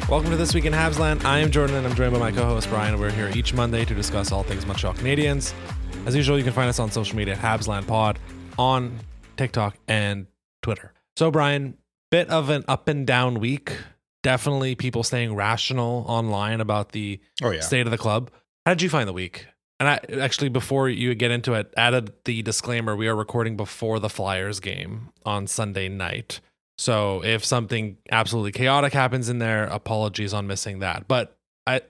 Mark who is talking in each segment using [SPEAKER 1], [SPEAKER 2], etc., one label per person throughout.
[SPEAKER 1] Welcome to This Week in Habsland. I am Jordan and I'm joined by my co-host Brian. We're here each Monday to discuss all things Montreal Canadiens. As usual, you can find us on social media at Habsland Pod on TikTok and Twitter. So Brian, bit of an up and down week. Definitely people staying rational online about the state of the club. How did you find the week? And I actually, before you get into it, added the disclaimer, we are recording before the Flyers game on Sunday night. So if something absolutely chaotic happens in there, apologies on missing that. But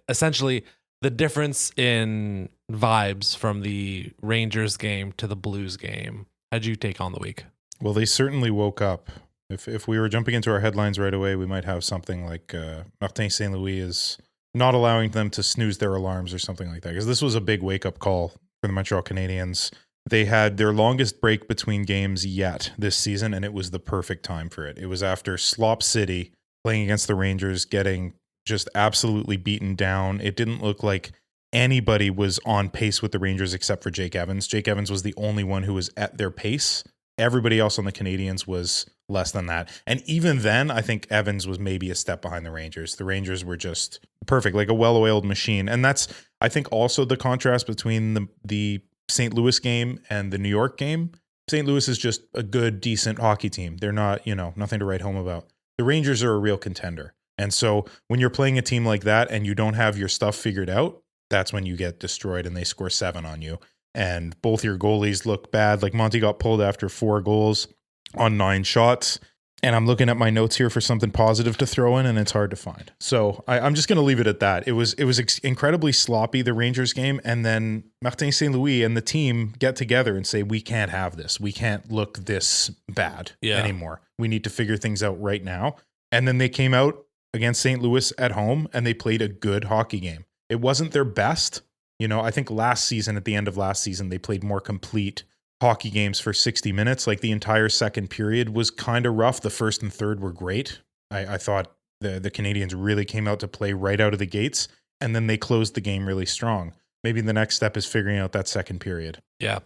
[SPEAKER 1] essentially, the difference in vibes from the Rangers game to the Blues game, how'd you take on the week?
[SPEAKER 2] Well, they certainly woke up. If we were jumping into our headlines right away, we might have something like Martin St. Louis is not allowing them to snooze their alarms or something like that. Because this was a big wake-up call for the Montreal Canadiens. They had their longest break between games yet this season, and it was the perfect time for it. It was after Slop City playing against the Rangers, getting just absolutely beaten down. It didn't look like anybody was on pace with the Rangers except for Jake Evans. Jake Evans was the only one who was at their pace. Everybody else on the Canadiens was less than that. And even then, I think Evans was maybe a step behind the Rangers. The Rangers were just perfect, like a well-oiled machine. And that's, I think, also the contrast between the St. Louis game and the New York game. St. Louis is just a good, decent hockey team. They're not, nothing to write home about. The Rangers are a real contender. And so when you're playing a team like that and you don't have your stuff figured out, that's when you get destroyed and they score 7 on you. And both your goalies look bad. Like Monty got pulled after 4 goals on 9 shots. And I'm looking at my notes here for something positive to throw in, and it's hard to find. So I'm just going to leave it at that. It was incredibly sloppy, the Rangers game. And then Martin St. Louis and the team get together and say, we can't have this. We can't look this bad anymore. We need to figure things out right now. And then they came out against St. Louis at home, and they played a good hockey game. It wasn't their best. I think last season, at the end of last season, they played more complete hockey games for 60 minutes. Like the entire second period was kind of rough. The first and third were great. I thought the Canadiens really came out to play right out of the gates, and then they closed the game really strong. Maybe the next step is figuring out that second period.
[SPEAKER 1] Yeah.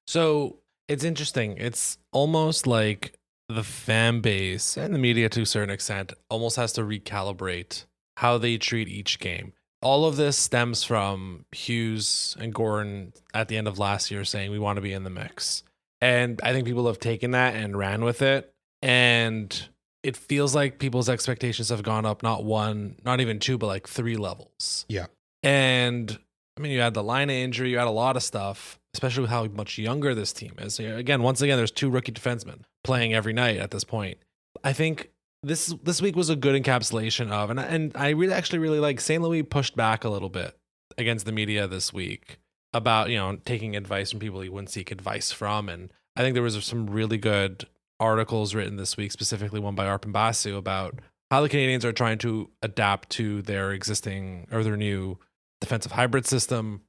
[SPEAKER 1] So it's interesting. It's almost like the fan base and the media to a certain extent almost has to recalibrate how they treat each game. All of this stems from Hughes and Gordon at the end of last year saying we want to be in the mix. And I think people have taken that and ran with it. And it feels like people's expectations have gone up, not 1, not even 2, but like 3 levels.
[SPEAKER 2] Yeah.
[SPEAKER 1] And I mean, you had the line injury, you had a lot of stuff, especially with how much younger this team is. Once again, there's 2 rookie defensemen playing every night at this point. I think this week was a good encapsulation of, and I really like St. Louis pushed back a little bit against the media this week about, taking advice from people you wouldn't seek advice from. And I think there was some really good articles written this week, specifically one by Arpon Basu about how the Canadiens are trying to adapt to their existing or their new defensive hybrid system,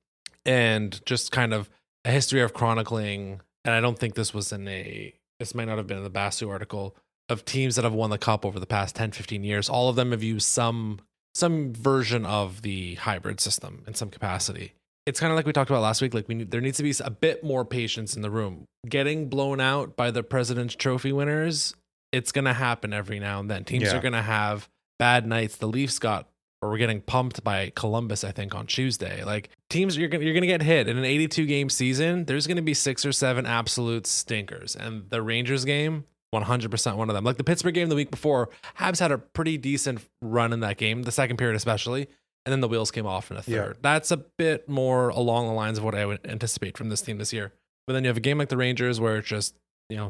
[SPEAKER 1] and just kind of a history of chronicling. And I don't think this might not have been in the Basu article, of teams that have won the cup over the past 10, 15 years. All of them have used some version of the hybrid system in some capacity. It's kind of like we talked about last week. Like there needs to be a bit more patience in the room. Getting blown out by the President's Trophy winners, it's going to happen every now and then. Teams are going to have bad nights. The Leafs were getting pumped by Columbus, I think, on Tuesday. Like teams, you're going to get hit in an 82 game season. There's going to be 6 or 7 absolute stinkers. And the Rangers game, 100% one of them. Like the Pittsburgh game the week before, Habs had a pretty decent run in that game, the second period especially, and then the wheels came off in a third. Yeah. That's a bit more along the lines of what I would anticipate from this team this year. But then you have a game like the Rangers where it's just,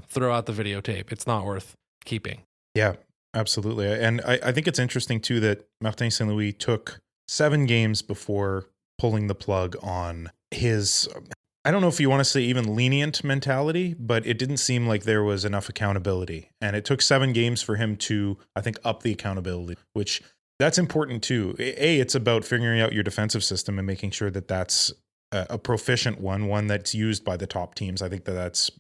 [SPEAKER 1] throw out the videotape. It's not worth keeping.
[SPEAKER 2] Yeah, absolutely. And I think it's interesting too that Martin St. Louis took 7 games before pulling the plug on his, I don't know if you want to say even lenient mentality, but it didn't seem like there was enough accountability. And it took 7 games for him to, I think, up the accountability, which that's important too. It's about figuring out your defensive system and making sure that that's a proficient one that's used by the top teams. I think that's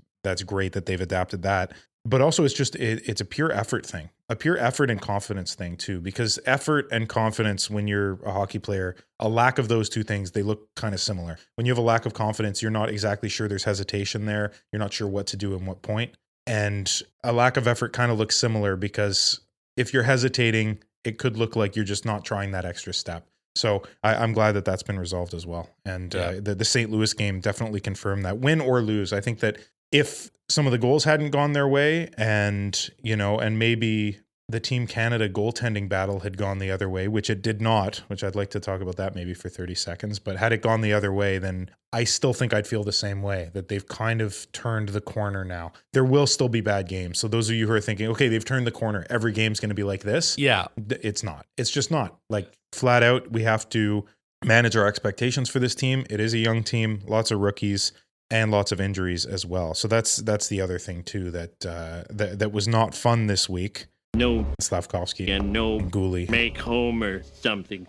[SPEAKER 2] great that they've adapted that. But also it's a pure effort thing, a pure effort and confidence thing too, because effort and confidence, when you're a hockey player, a lack of those 2 things, they look kind of similar. When you have a lack of confidence, you're not exactly sure, there's hesitation there. You're not sure what to do and what point. And a lack of effort kind of looks similar, because if you're hesitating, it could look like you're just not trying that extra step. So I'm glad that that's been resolved as well. And the St. Louis game definitely confirmed that. Win or lose, I think that if some of the goals hadn't gone their way and maybe the Team Canada goaltending battle had gone the other way, which it did not, which I'd like to talk about that maybe for 30 seconds. But had it gone the other way, then I still think I'd feel the same way, that they've kind of turned the corner now. There will still be bad games. So those of you who are thinking, okay, they've turned the corner, every game's going to be like this.
[SPEAKER 1] Yeah.
[SPEAKER 2] It's not. It's just not. Like, flat out, we have to manage our expectations for this team. It is a young team, lots of rookies, and lots of injuries as well. So that's the other thing too that was not fun this week.
[SPEAKER 3] No
[SPEAKER 2] Slavkovsky
[SPEAKER 3] and no
[SPEAKER 2] Gooley.
[SPEAKER 3] make Homer something.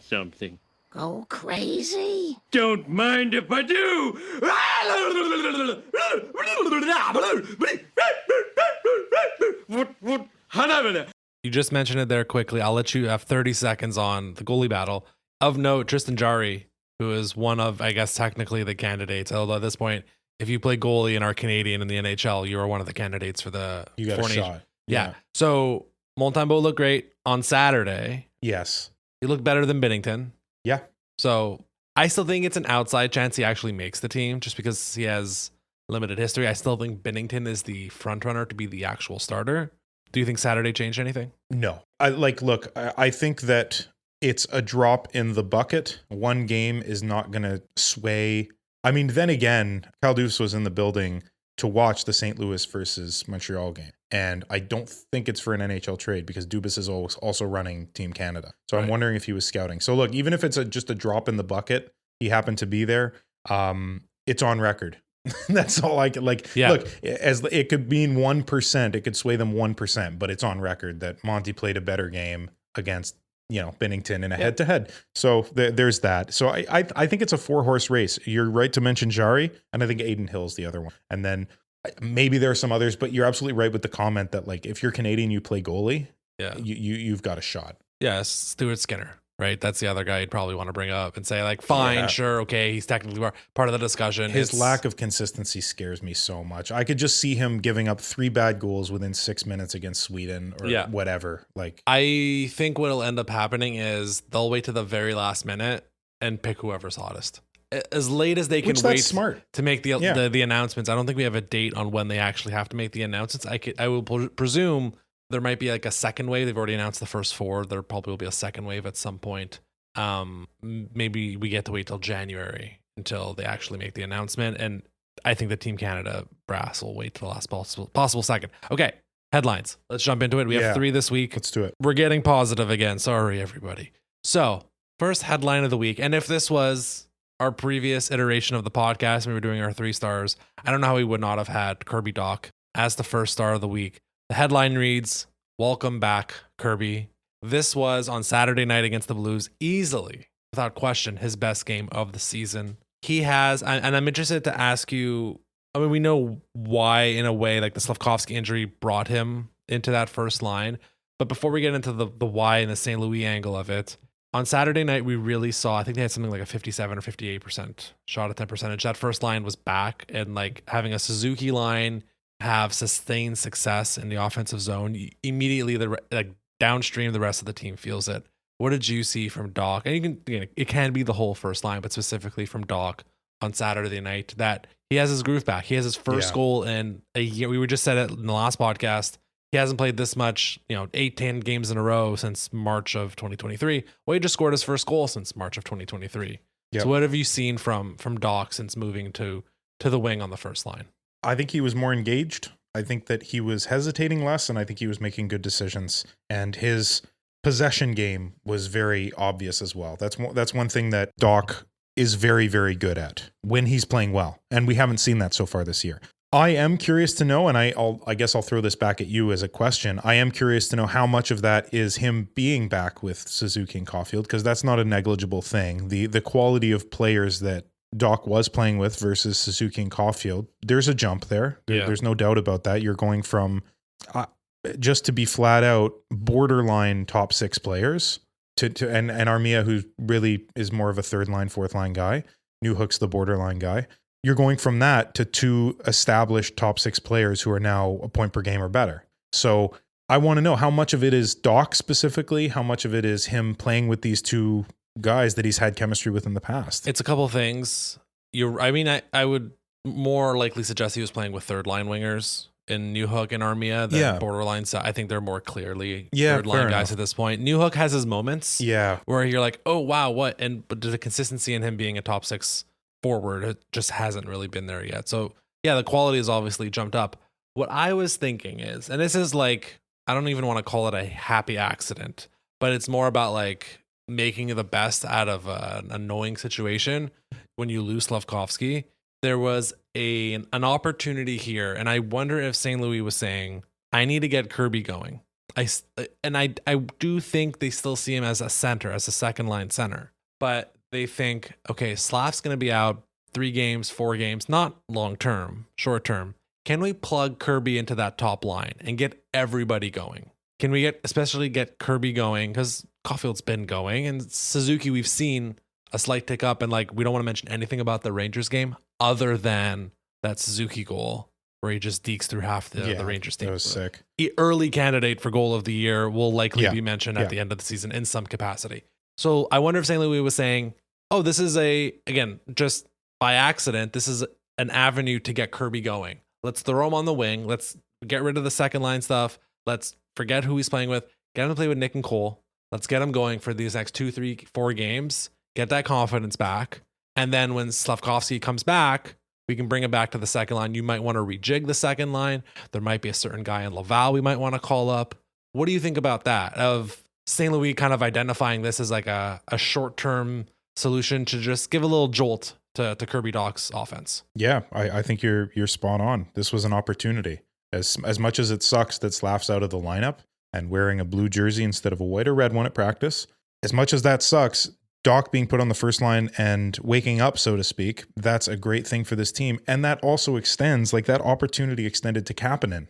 [SPEAKER 4] Go crazy?
[SPEAKER 3] Don't mind if I do.
[SPEAKER 1] You just mentioned it there quickly. I'll let you have 30 seconds on the goalie battle. Of note, Tristan Jarry, who is one of, I guess, technically the candidates. Although at this point, if you play goalie and are Canadian in the NHL, you are one of the candidates for the
[SPEAKER 2] You got a shot.
[SPEAKER 1] Yeah. So Montembeault looked great on Saturday.
[SPEAKER 2] Yes.
[SPEAKER 1] He looked better than Binnington.
[SPEAKER 2] Yeah.
[SPEAKER 1] So I still think it's an outside chance he actually makes the team just because he has limited history. I still think Binnington is the front runner to be the actual starter. Do you think Saturday changed anything?
[SPEAKER 2] No. I think that it's a drop in the bucket. One game is not going to sway. I mean, then again, Kyle Dubas was in the building to watch the St. Louis versus Montreal game. And I don't think it's for an NHL trade because Dubas is also running Team Canada. So I'm wondering if he was scouting. So look, even if it's just a drop in the bucket, he happened to be there. It's on record. That's all I can Look, as it could mean 1%, it could sway them 1%, but it's on record that Monty played a better game against, Binnington in a head-to-head. So there's that. So I think it's a 4-horse race. You're right to mention Jarry, and I think Aiden Hill's the other one. And then maybe there are some others, but you're absolutely right with the comment that if you're Canadian, you play goalie. Yeah, you've got a shot.
[SPEAKER 1] Yeah, Stuart Skinner, right? That's the other guy you'd probably want to bring up and say fine, sure, okay, he's technically part of the discussion.
[SPEAKER 2] His lack of consistency scares me so much. I could just see him giving up 3 bad goals within 6 minutes against Sweden or whatever.
[SPEAKER 1] I think what'll end up happening is they'll wait to the very last minute and pick whoever's hottest. As late as they can wait
[SPEAKER 2] smart.
[SPEAKER 1] To make the announcements. I don't think we have a date on when they actually have to make the announcements. I will presume there might be a second wave. They've already announced the first 4. There probably will be a second wave at some point. Maybe we get to wait till January until they actually make the announcement. And I think the Team Canada brass will wait till the last possible second. Okay, headlines. Let's jump into it. We have 3 this week.
[SPEAKER 2] Let's do it.
[SPEAKER 1] We're getting positive again. Sorry, everybody. So, first headline of the week. And if this was our previous iteration of the podcast, we were doing our 3 stars, I don't know how we would not have had Kirby Dach as the first star of the week. The headline reads, "Welcome back, Kirby." This was on Saturday night against the Blues, easily, without question, his best game of the season. He has, and I'm interested to ask you, I mean, we know why, in a way, the Slavkovsky injury brought him into that first line. But before we get into the why and the St. Louis angle of it, on Saturday night, we really saw, I think they had something like a 57 or 58% shot attempt percentage. That first line was back, and having a Suzuki line have sustained success in the offensive zone, immediately downstream the rest of the team feels it. What did you see from Dach? And it can be the whole first line, but specifically from Dach on Saturday night, that he has his groove back. He has his first goal in a year. We were just said it in the last podcast. He hasn't played this much, 8-10 games in a row since March of 2023. Well, he just scored his first goal since March of 2023. Yep. So what have you seen from Dach since moving to the wing on the first line?
[SPEAKER 2] I think he was more engaged. I think that he was hesitating less, and I think he was making good decisions. And his possession game was very obvious as well. That's one thing that Dach is very, very good at when he's playing well. And we haven't seen that so far this year. I am curious to know, and I guess I'll throw this back at you as a question. I am curious to know how much of that is him being back with Suzuki and Caufield, because that's not a negligible thing. The quality of players that Dach was playing with versus Suzuki and Caufield, there's a jump there. There's no doubt about that. You're going from, just to be flat out, borderline top 6 players to and Armia, who really is more of a 3rd line, 4th line guy. Newhook's the borderline guy. You're going from that to 2 established top 6 players who are now a point per game or better. So I want to know how much of it is Dach specifically, how much of it is him playing with these two guys that he's had chemistry with in the past.
[SPEAKER 1] It's a couple of things. I would more likely suggest he was playing with third line wingers in Newhook and Armia than borderline. So I think they're more clearly third line guys at this point. Newhook has his moments where you're like, oh, wow, what? But the consistency in him being a top 6 forward, it just hasn't really been there yet. So yeah, the quality has obviously jumped up. What I was thinking is, and this is like, I don't even want to call it a happy accident, but it's more about like making the best out of an annoying situation. When you lose Slavkovsky, there was an opportunity here, and I wonder if St. Louis was saying, I need to get Kirby going. I do think they still see him as a center, as a second line center, but they think, okay, Slav's going to be out 3 games, 4 games, not long term, short term. Can we plug Kirby into that top line and get everybody going? Can we especially get Kirby going? Because Caufield's been going, and Suzuki, we've seen a slight tick up, and like, we don't want to mention anything about the Rangers game other than that Suzuki goal where he just dekes through half the Rangers team.
[SPEAKER 2] That was sick.
[SPEAKER 1] Early candidate for goal of the year, will likely be mentioned at the end of the season in some capacity. So I wonder if St. Louis was saying, oh, this is again, just by accident, this is an avenue to get Kirby going. Let's throw him on the wing. Let's get rid of the second line stuff. Let's forget who he's playing with. Get him to play with Nick and Cole. Let's get him going for these next 2, 3, 4 games. Get that confidence back. And then when Slavkovsky comes back, we can bring him back to the second line. You might want to rejig the second line. There might be a certain guy in Laval we might want to call up. What do you think about that? Of St. Louis kind of identifying this as like a short-term solution to just give a little jolt to Kirby Dach's offense?
[SPEAKER 2] Yeah, I think you're spot on. This was an opportunity. As much as it sucks that Slav's out of the lineup and wearing a blue jersey instead of a white or red one at practice, as much as that sucks, Dach being put on the first line and waking up, so to speak, that's a great thing for this team. And that also extends, like that opportunity extended to Kapanen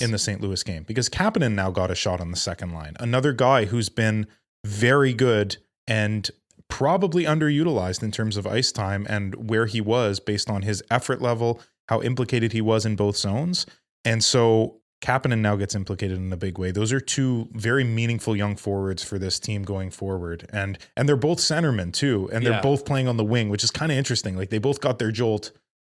[SPEAKER 2] in the St. Louis game, because Kapanen now got a shot on the second line. Another guy who's been very good and probably underutilized in terms of ice time and where he was based on his effort level, how implicated he was in both zones. And so Kapanen now gets implicated in a big way. Those are 2 very meaningful young forwards for this team going forward. And they're both centermen too. And they're both playing on the wing, which is kind of interesting. Like they both got their jolt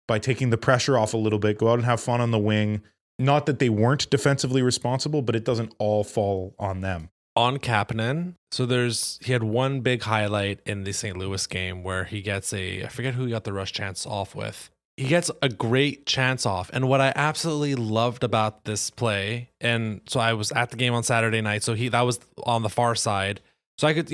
[SPEAKER 2] by taking the pressure off a little bit, go out and have fun on the wing. Not that they weren't defensively responsible, but it doesn't all fall on them.
[SPEAKER 1] On Kapanen, so he had one big highlight in the St. Louis game where he gets I forget who he got the rush chance off with. He gets a great chance off. And what I absolutely loved about this play, and so I was at the game on Saturday night, so that was on the far side. So I could,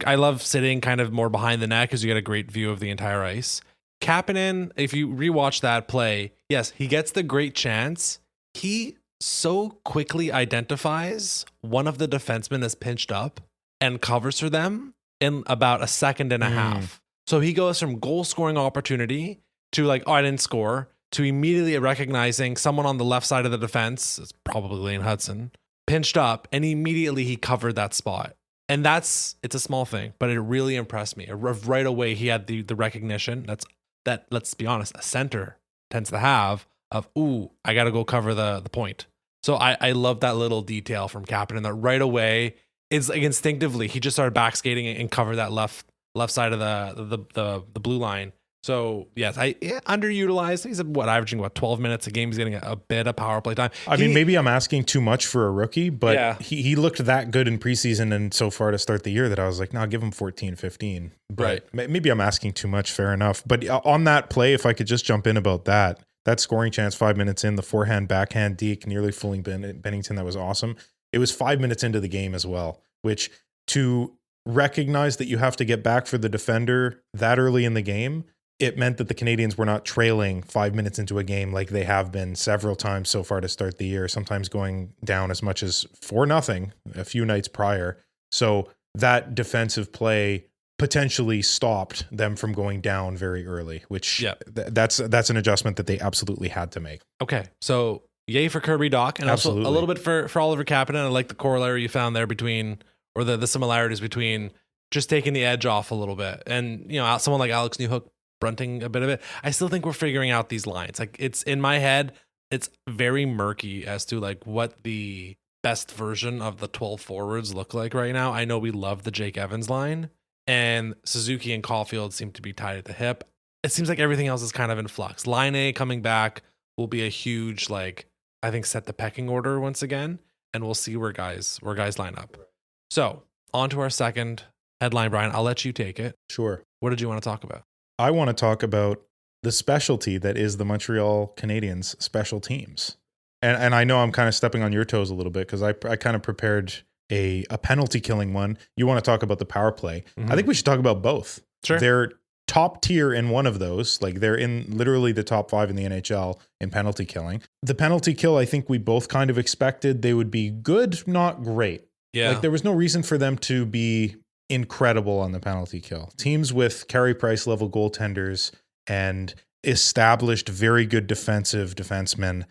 [SPEAKER 1] I love sitting kind of more behind the net because you get a great view of the entire ice. Kapanen, if you rewatch that play, yes, he gets the great chance. He so quickly identifies one of the defensemen as pinched up and covers for them in about a second and a half. So he goes from goal scoring opportunity to like, oh, I didn't score, to immediately recognizing someone on the left side of the defense, it's probably Lane Hudson, pinched up, and immediately he covered that spot. And it's a small thing, but it really impressed me. Right away, he had the recognition that, let's be honest, a center tends to have of, ooh, I got to go cover the point. So I love that little detail from Kapanen that right away is like instinctively, he just started back skating and covered that left side of the blue line. So yes, underutilized. He's averaging 12 minutes a game. He's getting a bit of power play time.
[SPEAKER 2] I mean, maybe I'm asking too much for a rookie, but he looked that good in preseason and so far to start the year that I was like, no, give him 14, 15. But maybe I'm asking too much. Fair enough. But on that play, if I could just jump in about that scoring chance 5 minutes in, the forehand, backhand deke, nearly fooling Bennington, that was awesome. It was 5 minutes into the game as well, which to recognize that you have to get back for the defender that early in the game, it meant that the Canadiens were not trailing 5 minutes into a game like they have been several times so far to start the year, sometimes going down as much as 4-0 a few nights prior. So that defensive play potentially stopped them from going down very early, which that's an adjustment that they absolutely had to make.
[SPEAKER 1] Okay, so yay for Kirby Dach, and absolutely. Also a little bit for Oliver Kapanen. I like the corollary you found there between, or the similarities between just taking the edge off a little bit. And, someone like Alex Newhook brunting a bit of it. I still think we're figuring out these lines. Like, it's in my head, it's very murky as to like what the best version of the 12 forwards look like right now. I know we love the Jake Evans line, and Suzuki and Caufield seem to be tied at the hip. It seems like everything else is kind of in flux. Line A coming back will be a huge, like, I think, set the pecking order once again, and we'll see where guys line up. So on to our second headline, Brian. I'll let you take it.
[SPEAKER 2] Sure.
[SPEAKER 1] What did you want to talk about?
[SPEAKER 2] I want to talk about the specialty that is the Montreal Canadiens special teams. And I know I'm kind of stepping on your toes a little bit because I kind of prepared a penalty killing one. You want to talk about the power play. I think we should talk about both.
[SPEAKER 1] Sure.
[SPEAKER 2] They're top tier in one of those. Like they're in literally the top 5 in the NHL in penalty killing. The penalty kill, I think we both kind of expected they would be good, not great.
[SPEAKER 1] Yeah.
[SPEAKER 2] Like there was no reason for them to be incredible on the penalty kill. Teams with Carey Price level goaltenders and established very good defensemen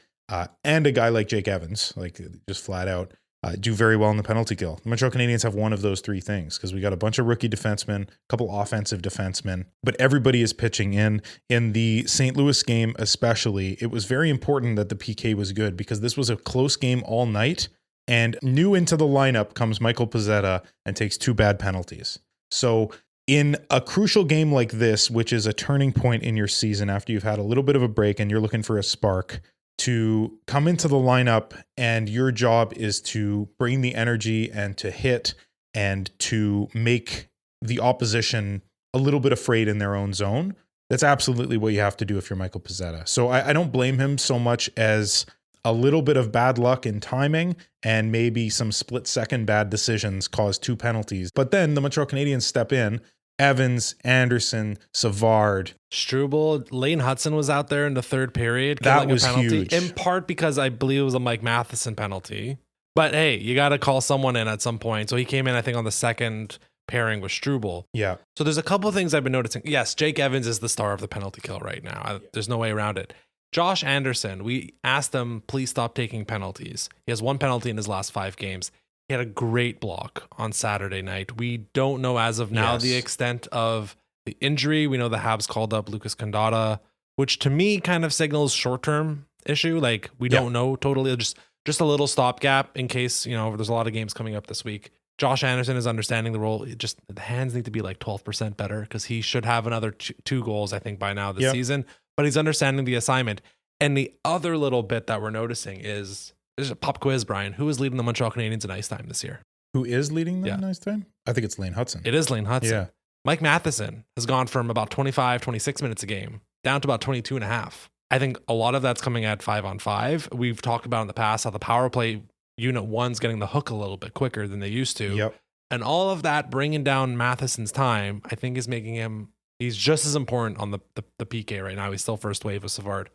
[SPEAKER 2] and a guy like Jake Evans, like just flat out, do very well in the penalty kill. The Montreal Canadiens have one of those 3 things because we got a bunch of rookie defensemen, a couple offensive defensemen, but everybody is pitching in. In the St. Louis game especially, it was very important that the PK was good because this was a close game all night, and new into the lineup comes Michael Pezzetta and takes 2 bad penalties. So in a crucial game like this, which is a turning point in your season after you've had a little bit of a break and you're looking for a spark, to come into the lineup and your job is to bring the energy and to hit and to make the opposition a little bit afraid in their own zone. That's absolutely what you have to do if you're Michael Pezzetta. So I don't blame him so much as a little bit of bad luck in timing and maybe some split-second bad decisions caused 2 penalties. But then the Montreal Canadiens step in. Evans, Anderson, Savard,
[SPEAKER 1] Struble, Lane Hudson was out there in the third period.
[SPEAKER 2] That
[SPEAKER 1] killing
[SPEAKER 2] was
[SPEAKER 1] a penalty,
[SPEAKER 2] huge.
[SPEAKER 1] in part because I believe it was a Mike Matheson penalty. But hey, you got to call someone in at some point. So he came in, I think, on the second pairing with Struble.
[SPEAKER 2] Yeah.
[SPEAKER 1] So there's a couple of things I've been noticing. Yes, Jake Evans is the star of the penalty kill right now. There's no way around it. Josh Anderson, we asked him, please stop taking penalties. He has 1 penalty in his last 5 games. He had a great block on Saturday night. We don't know as of now the extent of the injury. We know the Habs called up Lucas Condata, which to me kind of signals short-term issue. Like we don't know totally, just a little stopgap in case, there's a lot of games coming up this week. Josh Anderson is understanding the role. The hands need to be like 12% better because he should have another 2 goals, I think, by now this season. But he's understanding the assignment. And the other little bit that we're noticing is, there's a pop quiz, Brian. Who is leading the Montreal Canadiens in ice time this year?
[SPEAKER 2] Who is leading them in ice time? I think it's Lane Hudson.
[SPEAKER 1] It is Lane Hudson.
[SPEAKER 2] Yeah.
[SPEAKER 1] Mike Matheson has gone from about 25, 26 minutes a game down to about 22 and a half. I think a lot of that's coming at 5-on-5. We've talked about in the past how the power play unit 1's getting the hook a little bit quicker than they used to.
[SPEAKER 2] Yep.
[SPEAKER 1] And all of that bringing down Matheson's time, I think, is making him, he's just as important on the PK right now. He's still first wave with Savard.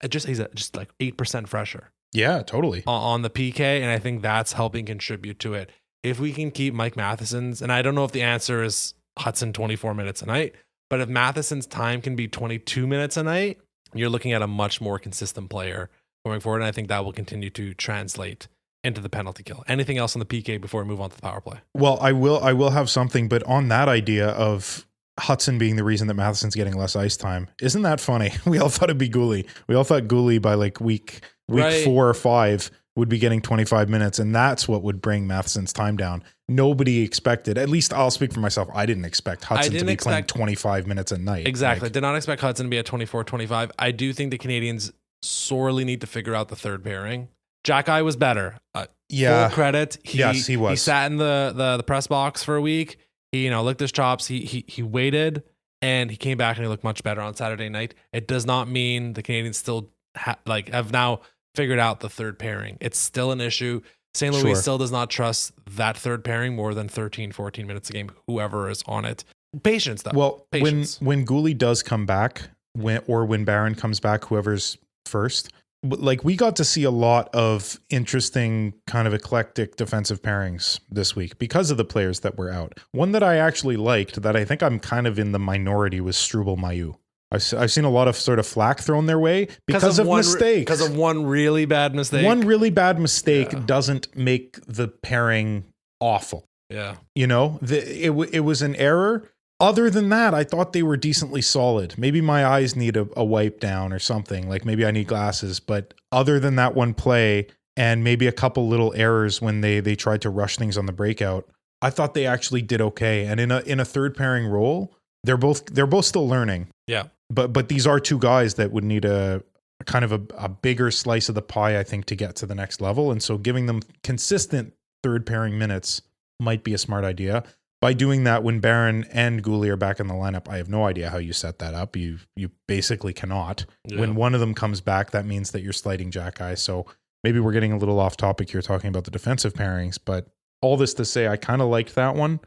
[SPEAKER 1] He's just like 8% fresher.
[SPEAKER 2] Yeah, totally.
[SPEAKER 1] On the PK, and I think that's helping contribute to it. If we can keep Mike Matheson's, and I don't know if the answer is Hudson 24 minutes a night, but if Matheson's time can be 22 minutes a night, you're looking at a much more consistent player going forward, and I think that will continue to translate into the penalty kill. Anything else on the PK before we move on to the power play?
[SPEAKER 2] Well, I will have something, but on that idea of Hudson being the reason that Matheson's getting less ice time, isn't that funny? We all thought it'd be Gooley. We all thought Gooley by like week 4 or 5 would be getting 25 minutes, and that's what would bring Matheson's time down. Nobody expected, at least I'll speak for myself, I didn't expect Hudson to be playing 25 minutes a night.
[SPEAKER 1] Exactly. Did not expect Hudson to be at 24, 25. I do think the Canadiens sorely need to figure out the third pairing. Jack-Eye was better. Full credit.
[SPEAKER 2] Yes, he was.
[SPEAKER 1] He sat in the press box for a week. He licked his chops. He waited, and he came back and he looked much better on Saturday night. It does not mean the Canadiens still have now figured out the third pairing. It's still an issue. St. Louis still does not trust that third pairing more than 13, 14 minutes a game, whoever is on it. Patience, though.
[SPEAKER 2] Well,
[SPEAKER 1] Patience.
[SPEAKER 2] when Gooley does come back, when Barron comes back, whoever's first, like we got to see a lot of interesting kind of eclectic defensive pairings this week because of the players that were out. One that I actually liked that I think I'm kind of in the minority was Struble-Mailloux. I've seen a lot of sort of flack thrown their way because of mistakes.
[SPEAKER 1] Because of one really bad mistake.
[SPEAKER 2] One really bad mistake doesn't make the pairing awful.
[SPEAKER 1] Yeah.
[SPEAKER 2] It was an error. Other than that, I thought they were decently solid. Maybe my eyes need a wipe down or something. Like maybe I need glasses. But other than that one play and maybe a couple little errors when they tried to rush things on the breakout, I thought they actually did okay. And in a third pairing role, they're both still learning.
[SPEAKER 1] Yeah.
[SPEAKER 2] But these are two guys that would need a kind of a bigger slice of the pie, I think, to get to the next level. And so giving them consistent third pairing minutes might be a smart idea. By doing that, when Barron and Gouli are back in the lineup, I have no idea how you set that up. You basically cannot.
[SPEAKER 1] Yeah.
[SPEAKER 2] When one of them comes back, that means that you're sliding Jack Eye. So maybe we're getting a little off topic here talking about the defensive pairings, but all this to say, I kind of liked that one.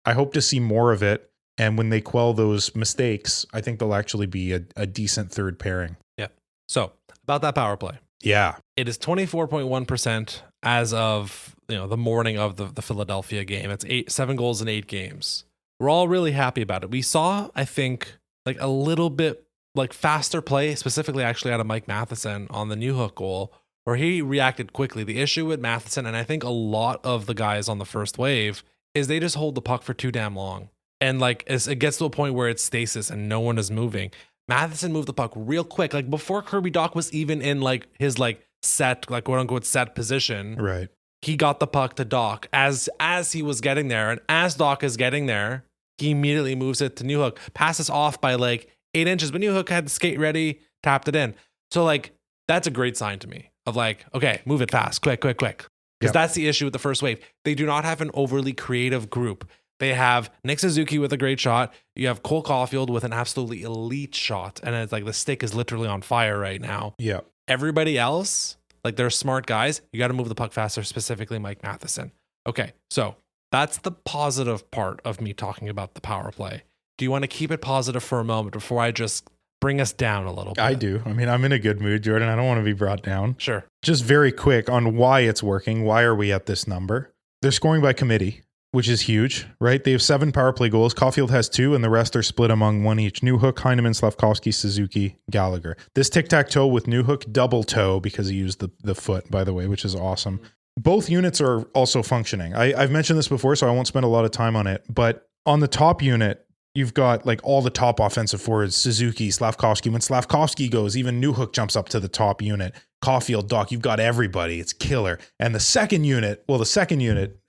[SPEAKER 2] I hope to see more of it. And when they quell those mistakes, I think they'll actually be a decent third pairing.
[SPEAKER 1] Yeah. So about that power play.
[SPEAKER 2] Yeah.
[SPEAKER 1] It is 24.1% as of the morning of the Philadelphia game. It's 7 goals in 8 games. We're all really happy about it. We saw, I think, like a little bit like faster play, specifically actually out of Mike Matheson on the Newhook goal, where he reacted quickly. The issue with Matheson, and I think a lot of the guys on the first wave, is they just hold the puck for too damn long. And like it gets to a point where it's stasis and no one is moving. Matheson moved the puck real quick, like before Kirby Dach was even in like his like set, like quote unquote set position.
[SPEAKER 2] Right.
[SPEAKER 1] He got the puck to Dach as he was getting there, and as Dach is getting there, he immediately moves it to Newhook, passes off by like 8 inches, but Newhook had the skate ready, tapped it in. So like that's a great sign to me of like, okay, move it fast, quick. Because that's the issue with the first wave. They do not have an overly creative group. They have Nick Suzuki with a great shot. You have Cole Caufield with an absolutely elite shot. And it's like the stick is literally on fire right now.
[SPEAKER 2] Yeah.
[SPEAKER 1] Everybody else, like they're smart guys. You got to move the puck faster, specifically Mike Matheson. Okay, so that's the positive part of me talking about the power play. Do you want to keep it positive for a moment before I just bring us down a little bit?
[SPEAKER 2] I do. I mean, I'm in a good mood, Jordan. I don't want to be brought down.
[SPEAKER 1] Sure.
[SPEAKER 2] Just very quick on why it's working. Why are we at this number? They're scoring by committee, which is huge, right? They have 7 power play goals. Caufield has 2, and the rest are split among one each. Newhook, Heineman, Slavkovsky, Suzuki, Gallagher. This tic-tac-toe with Newhook, double toe, because he used the foot, by the way, which is awesome. Both units are also functioning. I've mentioned this before, so I won't spend a lot of time on it. But on the top unit, you've got like all the top offensive forwards, Suzuki, Slavkovsky. When Slavkovsky goes, even Newhook jumps up to the top unit. Caufield, Dach, you've got everybody. It's killer. And the second unit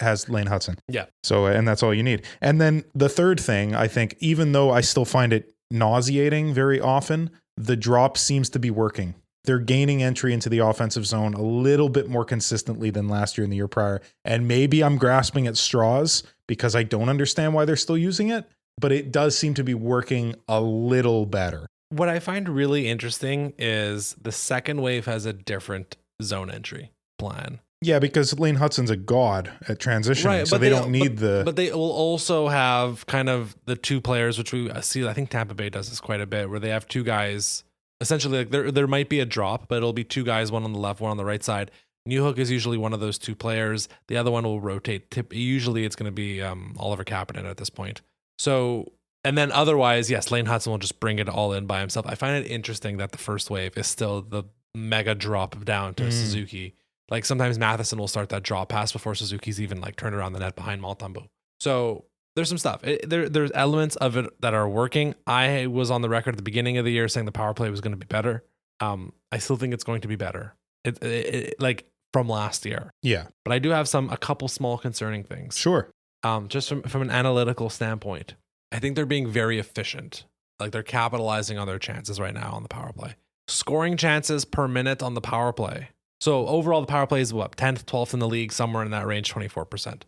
[SPEAKER 2] has Lane Hudson.
[SPEAKER 1] Yeah.
[SPEAKER 2] So, and that's all you need. And then the third thing, I think, even though I still find it nauseating very often, the drop seems to be working. They're gaining entry into the offensive zone a little bit more consistently than last year and the year prior. And maybe I'm grasping at straws because I don't understand why they're still using it, but it does seem to be working a little better.
[SPEAKER 1] What I find really interesting is the second wave has a different zone entry plan.
[SPEAKER 2] Yeah, because Lane Hudson's a god at transitioning,
[SPEAKER 1] Right,
[SPEAKER 2] so
[SPEAKER 1] but
[SPEAKER 2] they don't need
[SPEAKER 1] But they will also have kind of the 2 players, which we see, I think Tampa Bay does this quite a bit, where they have 2 guys. Essentially, like there might be a drop, but it'll be 2 guys, one on the left, one on the right side. Newhook is usually one of those 2 players. The other one will rotate. Usually it's going to be Oliver Kapanen at this point. So, and then otherwise, yes, Lane Hudson will just bring it all in by himself. I find it interesting that the first wave is still the mega drop down to Suzuki. Like sometimes Matheson will start that drop pass before Suzuki's even like turned around the net behind Maltambo. So there's some stuff. There's elements of it that are working. I was on the record at the beginning of the year saying the power play was going to be better. I still think it's going to be better. It like from last year.
[SPEAKER 2] Yeah.
[SPEAKER 1] But I do have a couple small concerning things.
[SPEAKER 2] Sure.
[SPEAKER 1] Just from an analytical standpoint, I think they're being very efficient. Like they're capitalizing on their chances right now on the power play. Scoring chances per minute on the power play. So overall, the power play is what, 10th, 12th in the league, somewhere in that range, 24%.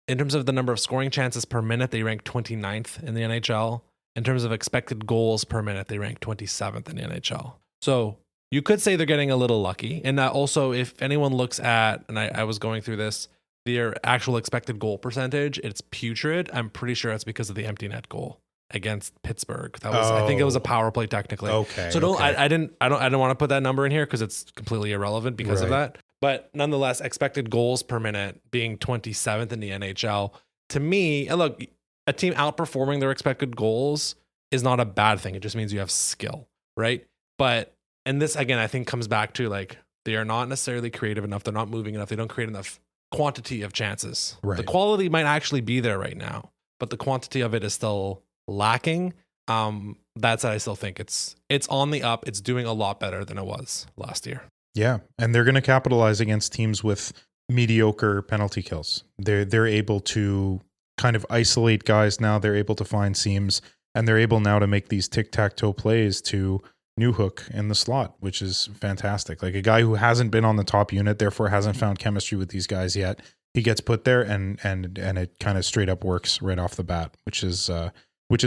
[SPEAKER 1] In terms of the number of scoring chances per minute, they rank 29th in the NHL. In terms of expected goals per minute, they rank 27th in the NHL. So you could say they're getting a little lucky. And also, if anyone looks at, and I was going through this, their actual expected goal percentage, it's putrid. I'm pretty sure it's because of the empty net goal against Pittsburgh. That was, I think it was a power play technically.
[SPEAKER 2] Okay.
[SPEAKER 1] So I don't want to put that number in here because it's completely irrelevant because of that. But nonetheless, expected goals per minute being 27th in the NHL. To me, and look, a team outperforming their expected goals is not a bad thing. It just means you have skill, right? But, and this again, I think comes back to like, they are not necessarily creative enough. They're not moving enough. They don't create enough quantity of chances.
[SPEAKER 2] Right.
[SPEAKER 1] The quality might actually be there right now, but the quantity of it is still lacking. That's I still think it's on the up. It's doing a lot better than it was last year.
[SPEAKER 2] Yeah, and they're going to capitalize against teams with mediocre penalty kills. They're able to kind of isolate guys now. They're able to find seams, and they're able now to make these tic-tac-toe plays to Newhook in the slot, which is fantastic. Like a guy who hasn't been on the top unit, therefore hasn't found chemistry with these guys yet. He gets put there, and it kind of straight up works right off the bat, which is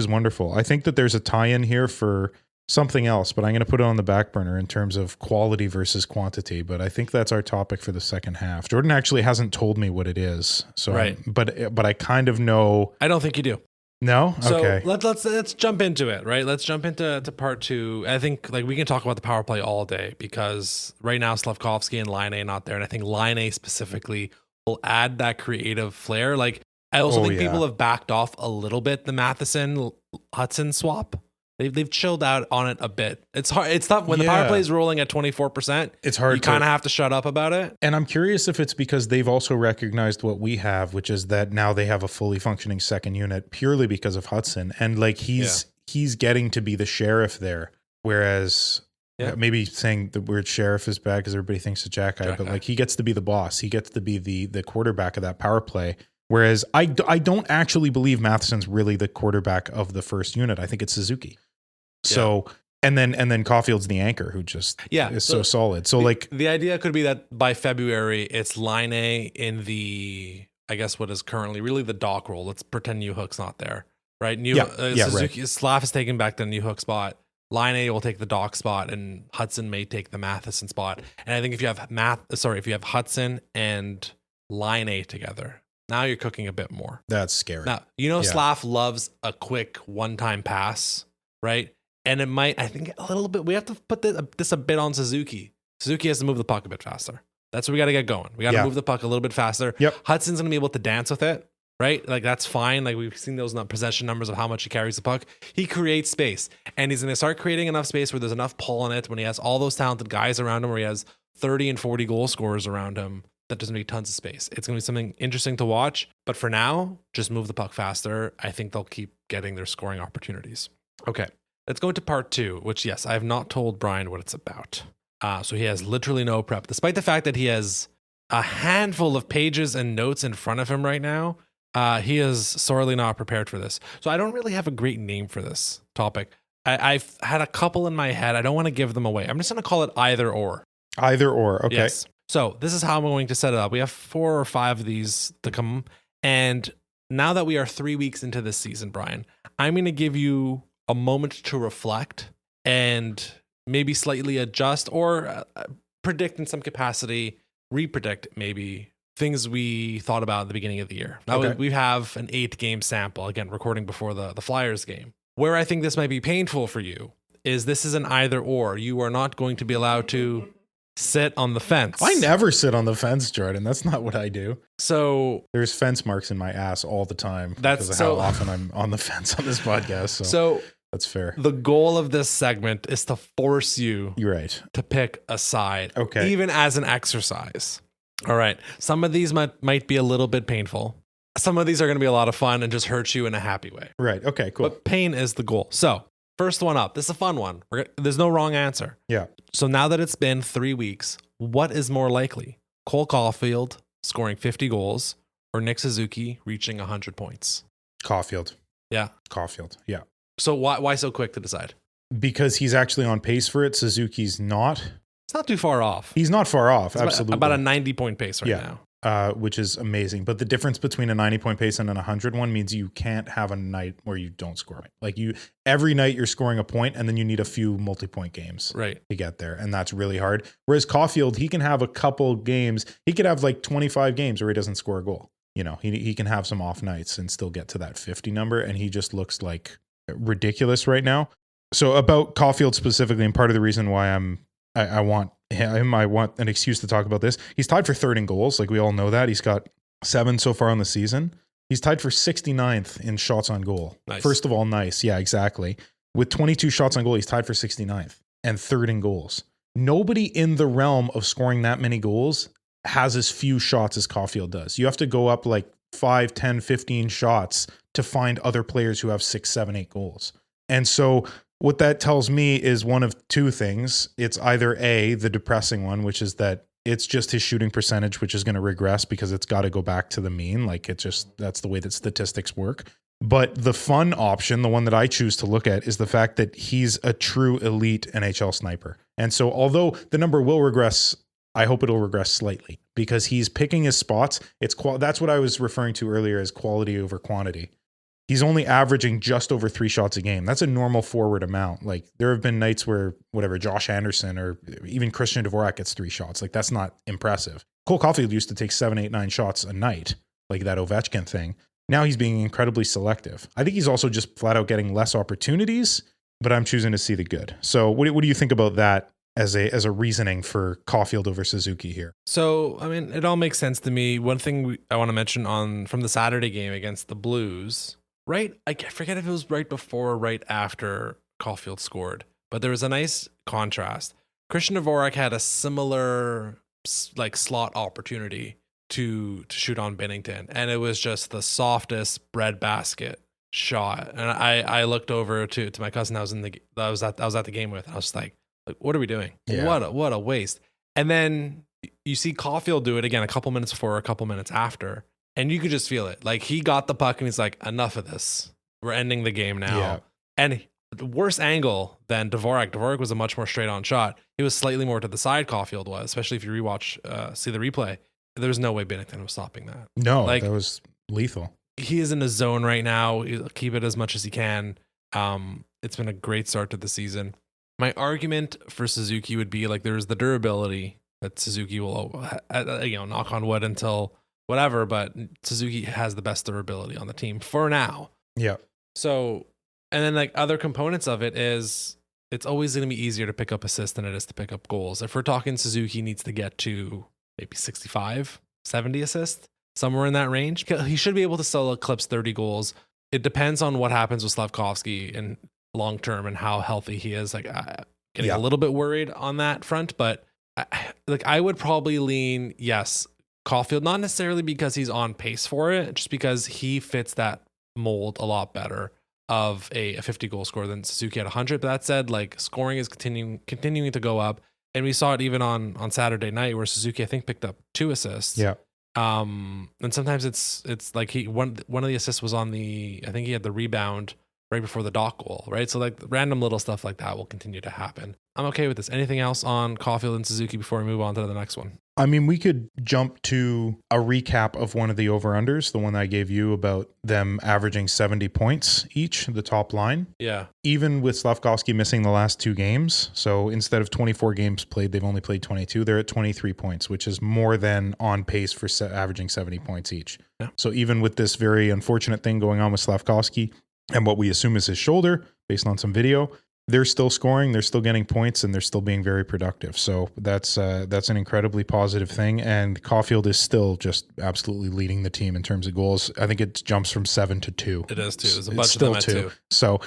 [SPEAKER 2] wonderful. I think that there's a tie-in here for something else, but I'm going to put it on the back burner in terms of quality versus quantity. But I think that's our topic for the second half. Jordan actually hasn't told me what it is, so
[SPEAKER 1] right.
[SPEAKER 2] But I kind of know.
[SPEAKER 1] I don't think you do.
[SPEAKER 2] No? Okay.
[SPEAKER 1] So let's jump into it, right? Let's jump into part two. I think like we can talk about the power play all day because right now Slavkovsky and Laine not there, and I think Laine specifically will add that creative flair. Like I also think people have backed off a little bit the Matheson Hudson swap. They've chilled out on it a bit. It's hard. It's tough when the power play is rolling at 24%.
[SPEAKER 2] It's hard.
[SPEAKER 1] You kind of have to shut up about it.
[SPEAKER 2] And I'm curious if it's because they've also recognized what we have, which is that now they have a fully functioning second unit purely because of Hudson, and like he's getting to be the sheriff there, whereas. Yeah. Maybe saying the word sheriff is bad because everybody thinks it's Jack Eye, but like he gets to be the boss. He gets to be the quarterback of that power play. Whereas I don't actually believe Matheson's really the quarterback of the first unit. I think it's Suzuki. So and then Caufield's the anchor who just is so solid. So
[SPEAKER 1] the idea could be that by February it's Laine in the I guess what is currently really the Dach role. Let's pretend Newhook's not there, right? Suzuki Slav is taking back the Newhook spot. Laine will take the Dach spot, and Hudson may take the Matheson spot. And I think if you have Hudson and Laine together, now you're cooking a bit more.
[SPEAKER 2] That's scary.
[SPEAKER 1] Now Slav loves a quick one-time pass, right? And it might, I think, a little bit. We have to put this a bit on Suzuki. Suzuki has to move the puck a bit faster. That's where we got to get going. We got to move the puck a little bit faster.
[SPEAKER 2] Yep.
[SPEAKER 1] Hudson's going to be able to dance with it. Right? Like that's fine. Like we've seen those possession numbers of how much he carries the puck. He creates space, and he's going to start creating enough space where there's enough pull in it when he has all those talented guys around him, where he has 30 and 40 goal scorers around him. That doesn't make tons of space. It's going to be something interesting to watch. But for now, just move the puck faster. I think they'll keep getting their scoring opportunities. Okay. Let's go into part two, which yes, I have not told Brian what it's about. So he has literally no prep, despite the fact that he has a handful of pages and notes in front of him right now. He is sorely not prepared for this. So I don't really have a great name for this topic. I've had a couple in my head. I don't want to give them away. I'm just going to call it either or.
[SPEAKER 2] Either or. Okay.
[SPEAKER 1] Yes. So this is how I'm going to set it up. We have 4 or 5 of these to come. And now that we are 3 weeks into this season, Brian, I'm going to give you a moment to reflect and maybe slightly adjust or predict in some capacity, repredict maybe things we thought about at the beginning of the year. Now we have an 8-game sample, again, recording before the Flyers game. Where I think this might be painful for you is this is an either or. You are not going to be allowed to sit on the fence.
[SPEAKER 2] I never sit on the fence, Jordan. That's not what I do.
[SPEAKER 1] So
[SPEAKER 2] there's fence marks in my ass all the time because of how often I'm on the fence on this podcast. So that's fair.
[SPEAKER 1] The goal of this segment is to force you
[SPEAKER 2] to
[SPEAKER 1] pick a side,
[SPEAKER 2] okay,
[SPEAKER 1] even as an exercise. All right. Some of these might be a little bit painful. Some of these are going to be a lot of fun and just hurt you in a happy way.
[SPEAKER 2] Right. Okay, cool.
[SPEAKER 1] But pain is the goal. So first one up. This is a fun one. There's no wrong answer.
[SPEAKER 2] Yeah.
[SPEAKER 1] So now that it's been 3 weeks, what is more likely? Cole Caufield scoring 50 goals or Nick Suzuki reaching 100 points?
[SPEAKER 2] Caufield.
[SPEAKER 1] Yeah.
[SPEAKER 2] Caufield. Yeah.
[SPEAKER 1] So why so quick to decide?
[SPEAKER 2] Because he's actually on pace for it. Suzuki's not.
[SPEAKER 1] It's not too far off.
[SPEAKER 2] He's not far off.
[SPEAKER 1] It's
[SPEAKER 2] absolutely.
[SPEAKER 1] About a 90-point pace right now.
[SPEAKER 2] Which is amazing. But the difference between a 90-point pace and an 100 one means you can't have a night where you don't score. Like every night you're scoring a point, and then you need a few multi-point games to get there. And that's really hard. Whereas Caufield, he can have a couple games. He could have like 25 games where he doesn't score a goal. You know, he can have some off nights and still get to that 50 number. And he just looks like ridiculous right now. So about Caufield specifically, and part of the reason why I want an excuse to talk about this. He's tied for third in goals. Like we all know that. He's got 7 so far on the season. He's tied for 69th in shots on goal.
[SPEAKER 1] Nice.
[SPEAKER 2] First of all, nice. Yeah, exactly. With 22 shots on goal, he's tied for 69th and third in goals. Nobody in the realm of scoring that many goals has as few shots as Caufield does. You have to go up like 5, 10, 15 shots to find other players who have 6, 7, 8 goals. And so what that tells me is one of two things. It's either A, the depressing one, which is that it's just his shooting percentage, which is going to regress because it's got to go back to the mean. Like that's the way that statistics work. But the fun option, the one that I choose to look at, is the fact that he's a true elite NHL sniper. And so although the number will regress, I hope it'll regress slightly because he's picking his spots. That's what I was referring to earlier as quality over quantity. He's only averaging just over 3 shots a game. That's a normal forward amount. Like there have been nights where Josh Anderson or even Christian Dvorak gets 3 shots. Like that's not impressive. Cole Caufield used to take 7, 8, 9 shots a night, like that Ovechkin thing. Now he's being incredibly selective. I think he's also just flat out getting less opportunities, but I'm choosing to see the good. So what do you think about that as a reasoning for Caufield over Suzuki here?
[SPEAKER 1] So, I mean, it all makes sense to me. One thing I want to mention from the Saturday game against the Blues, right? I forget if it was right before or right after Caufield scored, but there was a nice contrast. Christian Dvorak had a similar like slot opportunity to shoot on Binnington, and it was just the softest breadbasket shot. And I looked over to my cousin I was at the game with, and I was like, what are we doing?
[SPEAKER 2] Yeah.
[SPEAKER 1] What a waste. And then you see Caufield do it again a couple minutes before, a couple minutes after, and you could just feel it. Like he got the puck and he's like, enough of this. We're ending the game now.
[SPEAKER 2] Yeah.
[SPEAKER 1] And the worse angle than Dvorak. Dvorak was a much more straight on shot. He was slightly more to the side, Caufield was, especially if you see the replay. There's no way Binnington was stopping that.
[SPEAKER 2] No,
[SPEAKER 1] like,
[SPEAKER 2] that was lethal.
[SPEAKER 1] He is in a zone right now. He'll keep it as much as he can. It's been a great start to the season. My argument for Suzuki would be like there's the durability that Suzuki will, knock on wood until whatever, but Suzuki has the best durability on the team for now.
[SPEAKER 2] Yeah.
[SPEAKER 1] So, and then like other components of it is it's always going to be easier to pick up assists than it is to pick up goals. If we're talking Suzuki needs to get to maybe 65, 70 assists, somewhere in that range, he should be able to still eclipse 30 goals. It depends on what happens with Slavkovsky and long term and how healthy he is. Like getting a little bit worried on that front, but I would probably lean yes, Caufield, not necessarily because he's on pace for it, just because he fits that mold a lot better of a 50 goal scorer than Suzuki at 100. But that said, like scoring is continuing to go up, and we saw it even on Saturday night where Suzuki I think picked up 2 assists.
[SPEAKER 2] Yeah.
[SPEAKER 1] And sometimes it's like one of the assists was on I think he had the rebound right before the Dach goal, right? So like random little stuff like that will continue to happen. I'm okay with this. Anything else on Caufield and Suzuki before we move on to the next one?
[SPEAKER 2] I mean, we could jump to a recap of one of the over-unders, the one I gave you about them averaging 70 points each, the top line.
[SPEAKER 1] Yeah.
[SPEAKER 2] Even with Slavkovsky missing the last 2 games, so instead of 24 games played, they've only played 22. They're at 23 points, which is more than on pace for averaging 70 points each.
[SPEAKER 1] Yeah.
[SPEAKER 2] So even with this very unfortunate thing going on with Slavkovsky and what we assume is his shoulder, based on some video, they're still scoring, they're still getting points, and they're still being very productive. So that's an incredibly positive thing. And Caufield is still just absolutely leading the team in terms of goals. I think it jumps from 7 to 2.
[SPEAKER 1] It is 2. There's a bunch of them at 2.
[SPEAKER 2] So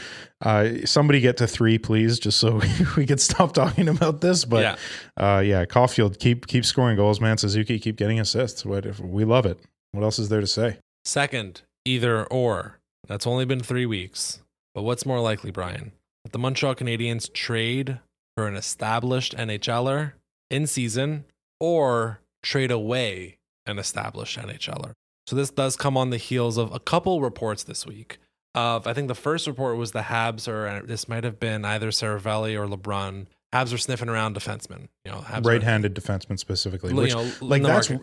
[SPEAKER 2] somebody get to 3, please, just so we can stop talking about this. But Caufield, keep scoring goals, man. Suzuki, keep getting assists. We love it. What else is there to say?
[SPEAKER 1] Second, either or. That's only been 3 weeks. But what's more likely, Brian? That the Montreal Canadiens trade for an established NHLer in season or trade away an established NHLer. So this does come on the heels of a couple reports this week. I think the first report was the Habs, or this might have been either Saravelli or LeBrun. Habs are sniffing around defensemen, Habs
[SPEAKER 2] right-handed defensemen specifically. Which,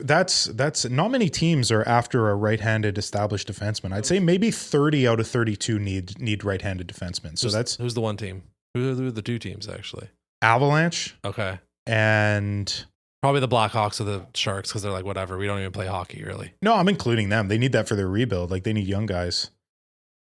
[SPEAKER 2] that's not many teams are after a right-handed established defenseman. I'd say maybe 30 out of 32 need right-handed defensemen. So who's
[SPEAKER 1] the one team? Who are the 2 teams actually?
[SPEAKER 2] Avalanche.
[SPEAKER 1] Okay.
[SPEAKER 2] And
[SPEAKER 1] probably the Blackhawks or the Sharks because they're like, whatever, we don't even play hockey really.
[SPEAKER 2] No, I'm including them. They need that for their rebuild. Like they need young guys.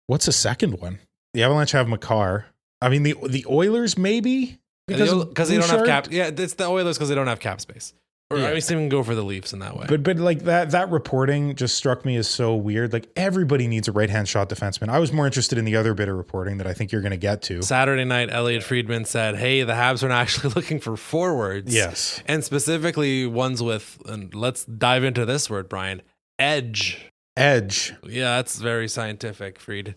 [SPEAKER 2] What's the second one? The Avalanche have Makar. I mean the Oilers maybe.
[SPEAKER 1] Because they don't have cap. Yeah, it's the Oilers because they don't have cap space. Or I mean, they can go for the Leafs in that way.
[SPEAKER 2] But like that reporting just struck me as so weird. Like everybody needs a right-hand shot defenseman. I was more interested in the other bit of reporting that I think you're going to get to.
[SPEAKER 1] Saturday night, Elliot Friedman said, hey, the Habs are actually looking for forwards.
[SPEAKER 2] Yes.
[SPEAKER 1] And specifically ones with, and let's dive into this word, Brian, edge.
[SPEAKER 2] Edge.
[SPEAKER 1] Yeah, that's very scientific, Fried.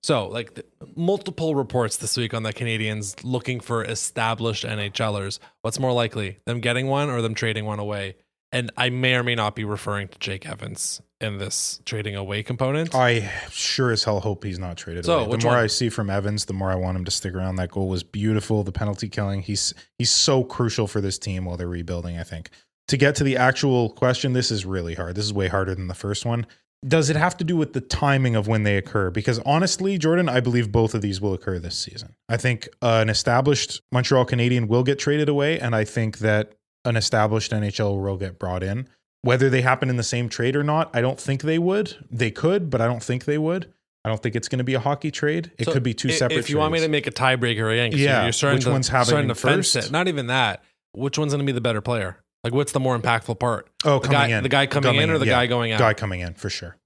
[SPEAKER 1] So, like, multiple reports this week on the Canadiens looking for established NHLers. What's more likely, them getting one or them trading one away? And I may or may not be referring to Jake Evans in this trading away component.
[SPEAKER 2] I sure as hell hope he's not traded away. The more I see from Evans, the more I want him to stick around. That goal was beautiful. The penalty killing, he's so crucial for this team while they're rebuilding, I think. To get to the actual question, this is really hard. This is way harder than the first one. Does it have to do with the timing of when they occur? Because honestly, Jordan, I believe both of these will occur this season. I think an established Montreal Canadien will get traded away, and I think that an established NHL will get brought in. Whether they happen in the same trade or not, I don't think they would. They could, but I don't think they would. I don't think it's going to be a hockey trade. It could be two separate trades.
[SPEAKER 1] If you want me to make a tiebreaker again,
[SPEAKER 2] you're starting
[SPEAKER 1] which one's starting to fence it. Not even that. Which one's going to be the better player? Like, what's the more impactful part?
[SPEAKER 2] Oh,
[SPEAKER 1] the guy coming in or the guy going out?
[SPEAKER 2] Guy coming in, for sure.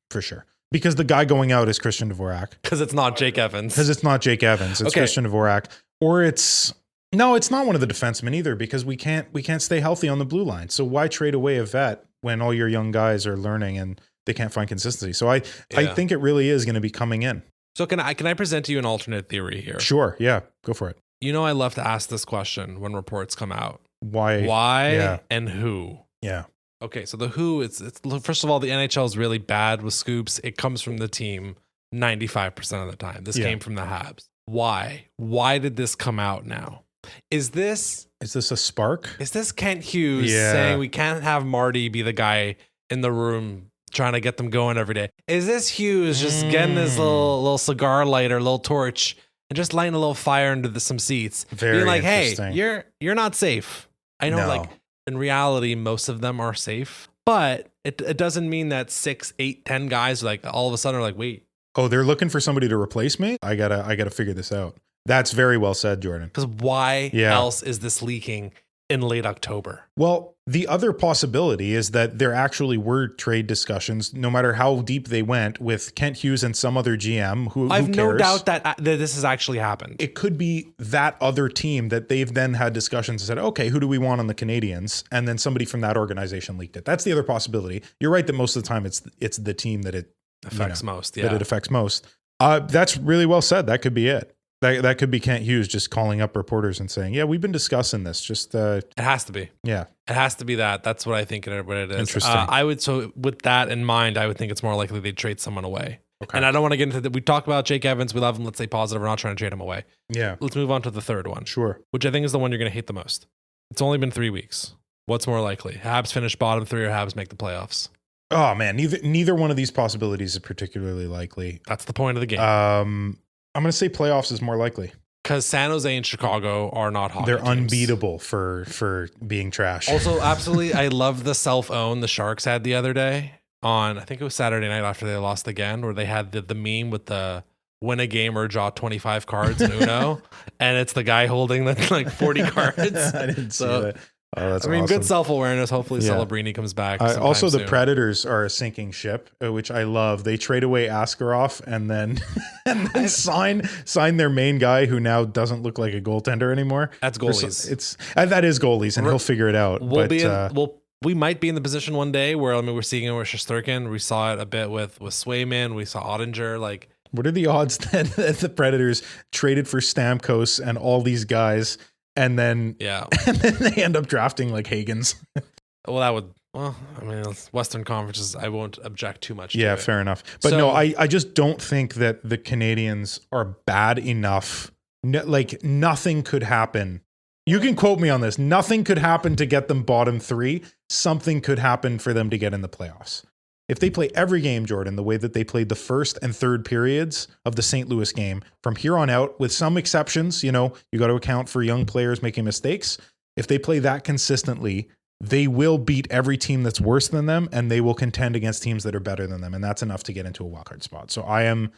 [SPEAKER 2] Because the guy going out is Christian Dvorak.
[SPEAKER 1] Because it's not Jake Evans.
[SPEAKER 2] It's Christian Dvorak. Or it's not one of the defensemen either, because we can't stay healthy on the blue line. So why trade away a vet when all your young guys are learning and they can't find consistency? So I think it really is going to be coming in.
[SPEAKER 1] So can I present to you an alternate theory here?
[SPEAKER 2] Sure. Yeah. Go for it.
[SPEAKER 1] I love to ask this question when reports come out.
[SPEAKER 2] Why
[SPEAKER 1] yeah. And who?
[SPEAKER 2] Yeah.
[SPEAKER 1] Okay, so the who, it's first of all, the NHL is really bad with scoops. It comes from the team 95% of the time. This came from the Habs. Why? Why did this come out now? Is this
[SPEAKER 2] a spark?
[SPEAKER 1] Is this Kent Hughes saying we can't have Marty be the guy in the room trying to get them going every day? Is this Hughes just getting his little cigar lighter, little torch, and just lighting a little fire into some seats? Being like, hey, you're not safe. I know, like, in reality, most of them are safe, but it doesn't mean that 6, 8, 10 guys like all of a sudden are like, wait.
[SPEAKER 2] Oh, they're looking for somebody to replace me? I gotta figure this out. That's very well said, Jordan.
[SPEAKER 1] Because why else is this leaking in late October?
[SPEAKER 2] Well, the other possibility is that there actually were trade discussions, no matter how deep they went, with Kent Hughes and some other GM who
[SPEAKER 1] I've
[SPEAKER 2] cares?
[SPEAKER 1] no doubt that this has actually happened.
[SPEAKER 2] It could be that other team that they've then had discussions and said, okay, who do we want on the Canadiens? And then somebody from that organization leaked it. That's the other possibility. You're right that most of the time it's the team that it
[SPEAKER 1] affects most. Yeah.
[SPEAKER 2] That it affects most. That's really well said. That could be it. That could be Kent Hughes just calling up reporters and saying, yeah, we've been discussing this. Just
[SPEAKER 1] it has to be.
[SPEAKER 2] Yeah.
[SPEAKER 1] It has to be that. That's what I think what it is.
[SPEAKER 2] Interesting.
[SPEAKER 1] So with that in mind, I would think it's more likely they'd trade someone away.
[SPEAKER 2] Okay.
[SPEAKER 1] And I don't want to get into that. We talked about Jake Evans. We love him. Let's say positive. We're not trying to trade him away.
[SPEAKER 2] Yeah.
[SPEAKER 1] Let's move on to the third one.
[SPEAKER 2] Sure.
[SPEAKER 1] Which I think is the one you're going to hate the most. It's only been 3 weeks. What's more likely? Habs finish bottom 3 or Habs make the playoffs?
[SPEAKER 2] Oh man, neither one of these possibilities is particularly likely.
[SPEAKER 1] That's the point of the game.
[SPEAKER 2] I'm going to say playoffs is more likely.
[SPEAKER 1] Because San Jose and Chicago are not hockey
[SPEAKER 2] They're
[SPEAKER 1] teams.
[SPEAKER 2] unbeatable for being trash.
[SPEAKER 1] Also, absolutely, I love the self-own the Sharks had the other day on, I think it was Saturday night after they lost again, where they had the meme with the win a game or draw 25 cards in Uno, and it's the guy holding the like 40 cards.
[SPEAKER 2] I didn't see that. Oh, that's awesome.
[SPEAKER 1] Good self-awareness. Hopefully Celebrini comes back.
[SPEAKER 2] Also, the
[SPEAKER 1] soon.
[SPEAKER 2] Predators are a sinking ship, which I love. They trade away Askarov and then sign their main guy, who now doesn't look like a goaltender anymore.
[SPEAKER 1] That's goalies.
[SPEAKER 2] That is goalies, and he'll figure it out.
[SPEAKER 1] We might be in the position one day where we're seeing it with Shesterkin. We saw it a bit with Swayman. We saw Ottinger. Like,
[SPEAKER 2] what are the odds that the Predators traded for Stamkos and all these guys? And then they end up drafting like Hagens.
[SPEAKER 1] It's Western Conferences. I won't object too much.
[SPEAKER 2] Yeah, fair enough. But I just don't think that the Canadiens are bad enough. Like, nothing could happen. You can quote me on this. Nothing could happen to get them bottom 3. Something could happen for them to get in the playoffs. If they play every game, Jordan, the way that they played the first and third periods of the St. Louis game, from here on out, with some exceptions, you got to account for young players making mistakes. If they play that consistently, they will beat every team that's worse than them, and they will contend against teams that are better than them. And that's enough to get into a wildcard spot. So I'm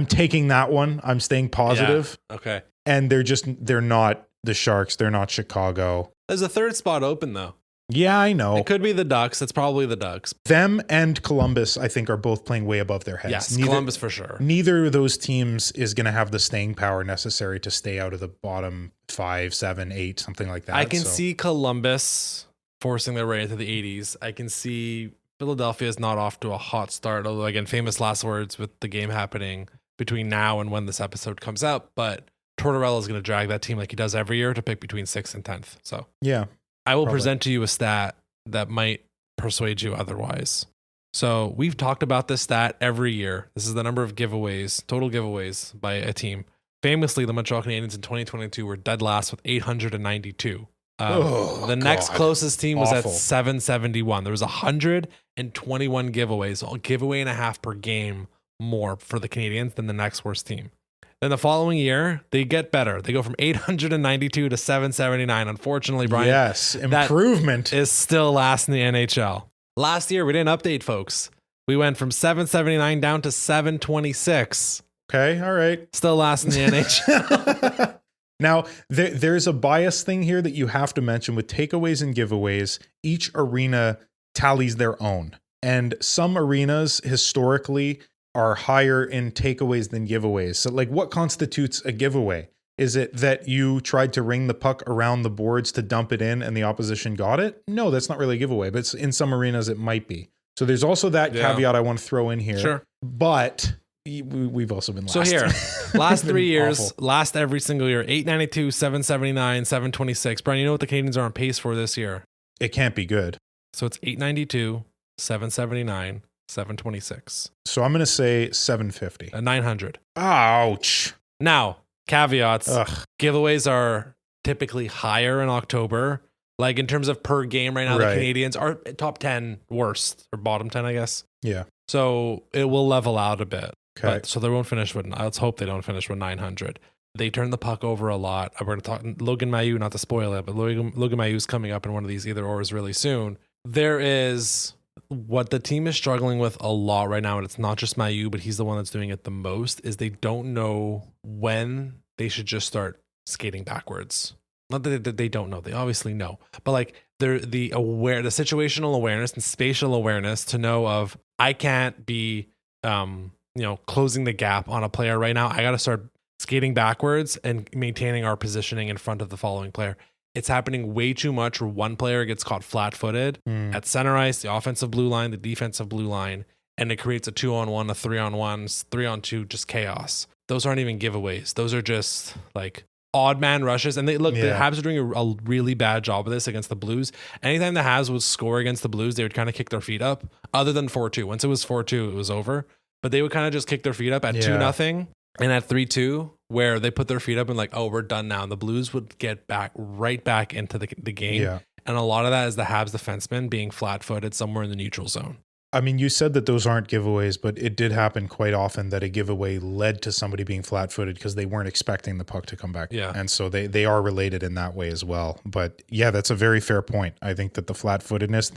[SPEAKER 2] taking that one. I'm staying positive.
[SPEAKER 1] Yeah. Okay.
[SPEAKER 2] And they're not the Sharks. They're not Chicago.
[SPEAKER 1] There's a third spot open though.
[SPEAKER 2] Yeah, I know.
[SPEAKER 1] It could be the Ducks. It's probably the Ducks.
[SPEAKER 2] Them and Columbus, I think, are both playing way above their heads.
[SPEAKER 1] Yes, Columbus for sure.
[SPEAKER 2] Neither of those teams is going to have the staying power necessary to stay out of the bottom 5, 7, 8, something like that.
[SPEAKER 1] I can see Columbus forcing their way into the 80s. I can see Philadelphia is not off to a hot start, although, again, famous last words with the game happening. between now and when this episode comes out, but Tortorella is going to drag that team like he does every year to pick between 6th and 10th. So
[SPEAKER 2] Yeah.
[SPEAKER 1] I will
[SPEAKER 2] Probably.
[SPEAKER 1] present to you a stat that might persuade you otherwise. So we've talked about this stat every year. This is the number of giveaways, total giveaways by a team. Famously, the Montreal Canadiens in 2022 were dead last with 892. The next
[SPEAKER 2] God.
[SPEAKER 1] closest team was
[SPEAKER 2] Awful.
[SPEAKER 1] at 771. There was 121 giveaways, a giveaway and a half per game more for the Canadiens than the next worst team. Then the following year, they get better. They go from 892 to 779. Unfortunately, Brian,
[SPEAKER 2] Yes. Improvement.
[SPEAKER 1] is still last in the NHL. Last year, we didn't update, folks. We went from 779 down to 726.
[SPEAKER 2] Okay. All right.
[SPEAKER 1] Still last in the NHL.
[SPEAKER 2] Now, there's a bias thing here that you have to mention with takeaways and giveaways. Each arena tallies their own. And some arenas historically are higher in takeaways than giveaways. So, like, what constitutes a giveaway? Is it that you tried to ring the puck around the boards to dump it in and the opposition got it? No, that's not really a giveaway, but in some arenas it might be. So there's also that caveat I want to throw in here.
[SPEAKER 1] Sure.
[SPEAKER 2] But we've also been last.
[SPEAKER 1] So here, last 3 years,
[SPEAKER 2] Awful.
[SPEAKER 1] last every single year, 892, 779, 726. Brian, you know what the Canadiens are on pace for this year?
[SPEAKER 2] It can't be good.
[SPEAKER 1] So it's 892, 779, 726,
[SPEAKER 2] So I'm going to say 750.
[SPEAKER 1] 900.
[SPEAKER 2] Ouch.
[SPEAKER 1] Now, caveats.
[SPEAKER 2] Ugh.
[SPEAKER 1] Giveaways are typically higher in October. Like in terms of per game right now,
[SPEAKER 2] Right.
[SPEAKER 1] the Canadiens are top 10 worst or bottom 10, I guess.
[SPEAKER 2] Yeah.
[SPEAKER 1] So it will level out a bit.
[SPEAKER 2] Okay.
[SPEAKER 1] But, so they won't finish with, let's hope they don't finish with 900. They turn the puck over a lot. We're going to talk Logan Mailloux, not to spoil it, but Logan Mailloux's coming up in one of these either ors really soon. There is what the team is struggling with a lot right now, and it's not just Mailloux, but he's the one that's doing it the most, is they don't know when they should just start skating backwards. Not that they don't know, they obviously know, but like they're the situational awareness and spatial awareness to know of, I can't be closing the gap on a player right now. I got to start skating backwards and maintaining our positioning in front of the following player. It's happening way too much where one player gets caught flat-footed at center ice, the offensive blue line, the defensive blue line, and it creates a 2-on-1, a 3-on-1, 3-on-2, just chaos. Those aren't even giveaways. Those are just like odd man rushes. And the Habs are doing a really bad job of this against the Blues. Anytime the Habs would score against the Blues, they would kind of kick their feet up, other than 4-2. Once it was 4-2, it was over. But they would kind of just kick their feet up at 2-0 and at 3-2, where they put their feet up and like, oh, we're done now. And the Blues would get right back into the game.
[SPEAKER 2] Yeah.
[SPEAKER 1] And a lot of that is the Habs defenseman being flat-footed somewhere in the neutral zone.
[SPEAKER 2] I mean, you said that those aren't giveaways, but it did happen quite often that a giveaway led to somebody being flat-footed because they weren't expecting the puck to come back.
[SPEAKER 1] Yeah.
[SPEAKER 2] And so they are related in that way as well. But yeah, that's a very fair point. I think that the flat-footedness,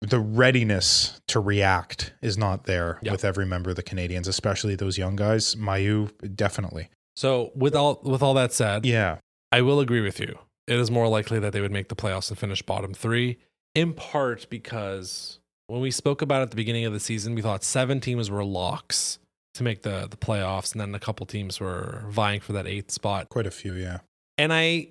[SPEAKER 2] the readiness to react is not there with every member of the Canadiens, especially those young guys. Mailloux, definitely.
[SPEAKER 1] So with all that said,
[SPEAKER 2] Yeah.
[SPEAKER 1] I will agree with you. It is more likely that they would make the playoffs and finish bottom 3, in part because when we spoke about it at the beginning of the season, we thought 7 teams were locks to make the playoffs, and then a couple teams were vying for that 8th spot.
[SPEAKER 2] Quite a few, yeah.
[SPEAKER 1] And I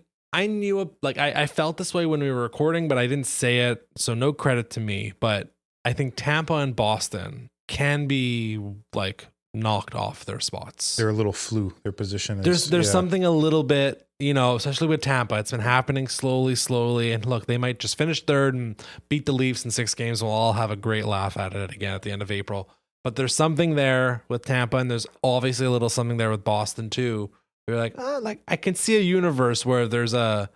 [SPEAKER 1] knew, like, I felt this way when we were recording, but I didn't say it, so no credit to me. But I think Tampa and Boston can be, like, knocked off their spots.
[SPEAKER 2] They're a little flu. Their position is...
[SPEAKER 1] There's something a little bit, especially with Tampa. It's been happening slowly. And look, they might just finish 3rd and beat the Leafs in 6 games. And we'll all have a great laugh at it again at the end of April. But there's something there with Tampa, and there's obviously a little something there with Boston too. You're like, I can see a universe where there's a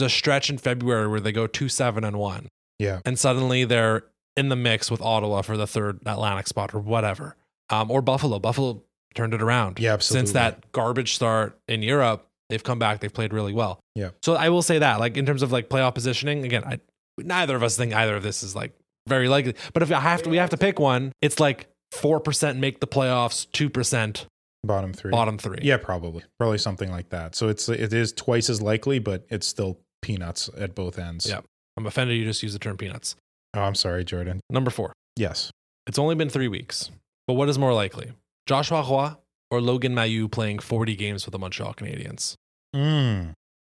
[SPEAKER 1] stretch in February where they go 2-7-1.
[SPEAKER 2] Yeah.
[SPEAKER 1] And suddenly they're in the mix with Ottawa for the 3rd Atlantic spot or whatever. Or Buffalo. Buffalo turned it around.
[SPEAKER 2] Yeah, absolutely.
[SPEAKER 1] Since that garbage start in Europe, they've come back. They've played really well.
[SPEAKER 2] Yeah.
[SPEAKER 1] So I will say that, like, in terms of like playoff positioning, again, neither of us think either of this is like very likely. But if we have to pick one, it's like 4% make the playoffs, 2%
[SPEAKER 2] bottom 3.
[SPEAKER 1] bottom 3.
[SPEAKER 2] Yeah, probably something like that. So it is twice as likely, but it's still peanuts at both ends.
[SPEAKER 1] Yeah. I'm offended you just used the term peanuts.
[SPEAKER 2] Oh, I'm sorry, Jordan.
[SPEAKER 1] Number 4.
[SPEAKER 2] Yes.
[SPEAKER 1] It's only been 3 weeks. But what is more likely? Joshua Roy or Logan Mailloux playing 40 games with the Montreal Canadiens?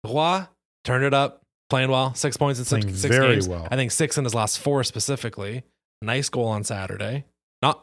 [SPEAKER 1] Roy turned it up, playing well, 6 points in six
[SPEAKER 2] very
[SPEAKER 1] games.
[SPEAKER 2] well.
[SPEAKER 1] I think 6 in his last 4 specifically. Nice goal on Saturday.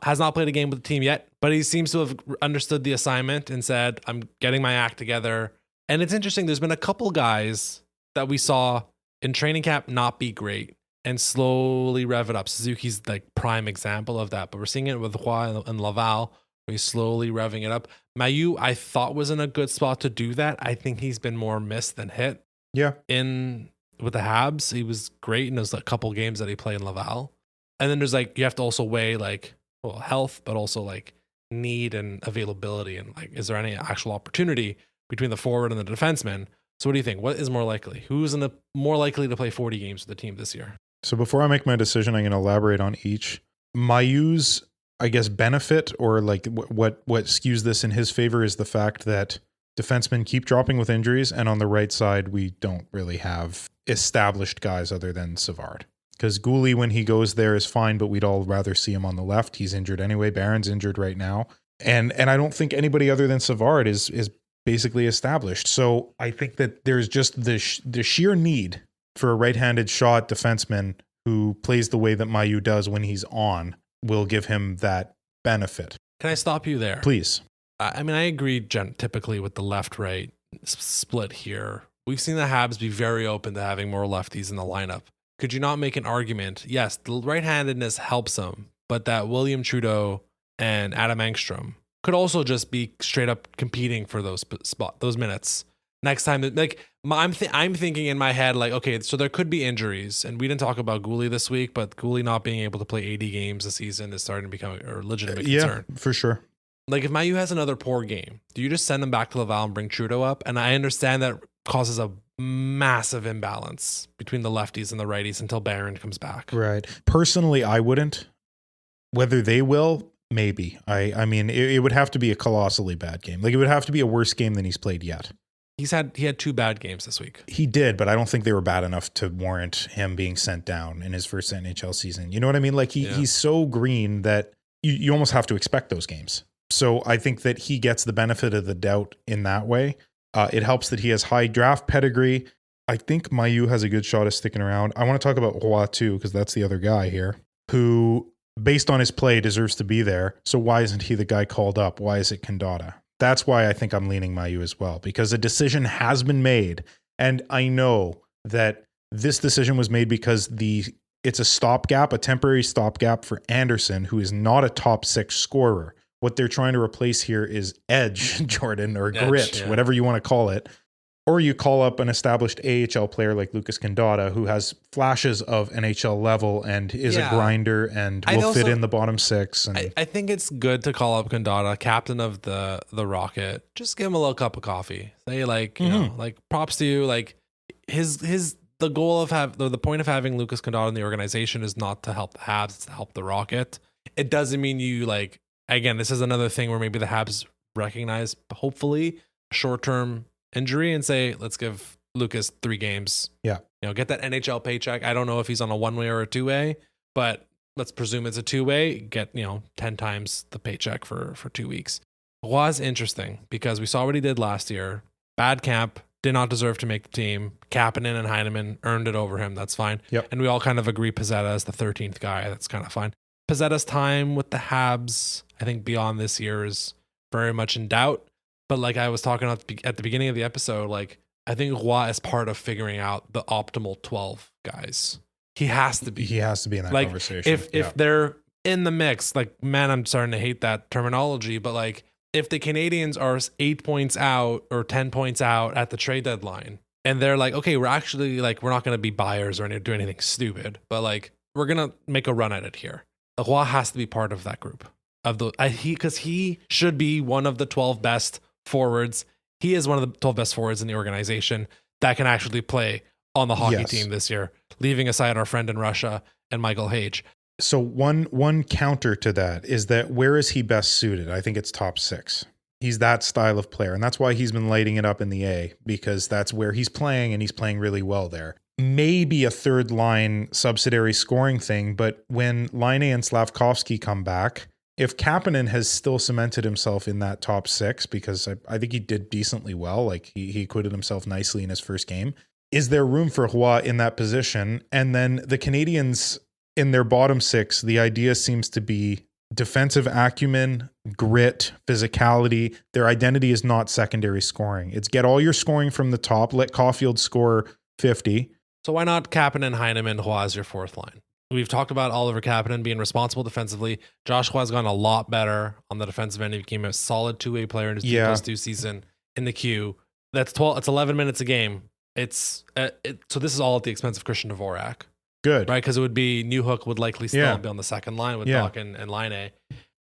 [SPEAKER 1] Has not played a game with the team yet, but he seems to have understood the assignment and said, I'm getting my act together. And it's interesting. There's been a couple guys that we saw in training camp not be great and slowly rev it up. Suzuki's like prime example of that, but we're seeing it with Roy and Laval. He's slowly revving it up. Mailloux, I thought, was in a good spot to do that. I think he's been more missed than hit.
[SPEAKER 2] Yeah.
[SPEAKER 1] With the Habs, he was great in those couple games that he played in Laval. And then there's like, you have to also weigh like, well, health, but also like need and availability. And like, is there any actual opportunity between the forward and the defenseman? So what do you think? What is more likely? Who's more likely to play 40 games with the team this year?
[SPEAKER 2] So before I make my decision, I'm going to elaborate on each. Mailloux's, I guess, benefit or like what skews this in his favor is the fact that defensemen keep dropping with injuries. And on the right side, we don't really have established guys other than Savard. Because Goulet, when he goes there, is fine, but we'd all rather see him on the left. He's injured anyway. Barron's injured right now. And I don't think anybody other than Savard is basically established. So I think that there's just the sheer need for a right-handed shot defenseman who plays the way that Mailloux does when he's on will give him that benefit.
[SPEAKER 1] Can I stop you there?
[SPEAKER 2] Please.
[SPEAKER 1] I mean, I agree typically with the left-right split here. We've seen the Habs be very open to having more lefties in the lineup. Could you not make an argument? Yes, the right-handedness helps them, but that William Trudeau and Adam Engstrom could also just be straight up competing for those minutes. Next time, like I'm thinking in my head, like, okay, so there could be injuries, and we didn't talk about Goulet this week, but Goulet not being able to play 80 games a season is starting to become a legitimate concern.
[SPEAKER 2] Yeah, for sure.
[SPEAKER 1] Like if Mailloux has another poor game, do you just send him back to Laval and bring Trudeau up? And I understand that causes a massive imbalance between the lefties and the righties until Barron comes back.
[SPEAKER 2] Right. Personally, I wouldn't. Whether they will, maybe. I mean, it would have to be a colossally bad game. Like it would have to be a worse game than he's played yet.
[SPEAKER 1] He had 2 bad games this week.
[SPEAKER 2] He did, but I don't think they were bad enough to warrant him being sent down in his first NHL season. You know what I mean? Like he's so green that you almost have to expect those games. So I think that he gets the benefit of the doubt in that way. It helps that he has high draft pedigree. I think Mailloux has a good shot of sticking around. I want to talk about Roy too, because that's the other guy here who, based on his play, deserves to be there. So why isn't he the guy called up? Why is it Condotta? That's why I think I'm leaning Mailloux as well, because a decision has been made. And I know that this decision was made because it's a stopgap, a temporary stopgap for Anderson, who is not a top 6 scorer. What they're trying to replace here is edge, Jordan, or grit, whatever you want to call it. Or you call up an established AHL player like Lucas Condotta, who has flashes of NHL level and is a grinder and will fit in the bottom 6. And
[SPEAKER 1] I think it's good to call up Condotta, captain of the Rocket. Just give him a little cup of coffee. Say like, you know, like props to you. Like the goal of the point of having Lucas Condotta in the organization is not to help the Habs, it's to help the Rocket. It doesn't mean you like. Again, this is another thing where maybe the Habs recognize, hopefully, short-term injury and say, let's give Lucas 3 games.
[SPEAKER 2] Yeah.
[SPEAKER 1] You know, get that NHL paycheck. I don't know if he's on a 1-way or a 2-way, but let's presume it's a 2-way. Get, 10 times the paycheck for 2 weeks. It was interesting because we saw what he did last year. Bad camp, did not deserve to make the team. Kapanen and Heineman earned it over him. That's fine.
[SPEAKER 2] Yep.
[SPEAKER 1] And we all kind of agree Pizzetta is the 13th guy. That's kind of fine. Pizzetta's time with the Habs, I think beyond this year, is very much in doubt. But like I was talking at the beginning of the episode, like I think Roy is part of figuring out the optimal 12 guys. He has to be. He has to be in that conversation. If they're in the mix, like, man, I'm starting to hate that terminology, but like if the Canadiens are 8 points out or 10 points out at the trade deadline, and they're like, okay, we're actually like, we're not going to be buyers or do anything stupid, but like we're going to make a run at it here. Roy has to be part of that group because he should be one of the 12 best forwards. He is one of the 12 best forwards in the organization that can actually play on the hockey team this year, leaving aside our friend in Russia and Michael Hage.
[SPEAKER 2] So one counter to that is that where is he best suited? I think it's top 6. He's that style of player, and that's why he's been lighting it up in the A, because that's where he's playing, and he's playing really well there. Maybe a third line subsidiary scoring thing, but when Laine and Slavkovsky come back, if Kapanen has still cemented himself in that top 6, because I think he did decently well, like he acquitted himself nicely in his first game, is there room for Roy in that position? And then the Canadiens in their bottom 6, the idea seems to be defensive acumen, grit, physicality. Their identity is not secondary scoring. It's get all your scoring from the top. Let Caufield score 50.
[SPEAKER 1] So why not Kapanen, Heineman, Hua as your fourth line? We've talked about Oliver Kapanen being responsible defensively. Josh Hua's gone a lot better on the defensive end. He became a solid two-way player in his 2+2 season in the queue. That's 12. It's 11 minutes a game. So this is all at the expense of Christian Dvorak.
[SPEAKER 2] Good.
[SPEAKER 1] Right, because it would be Newhook would likely still be on the second line with Dach and Line.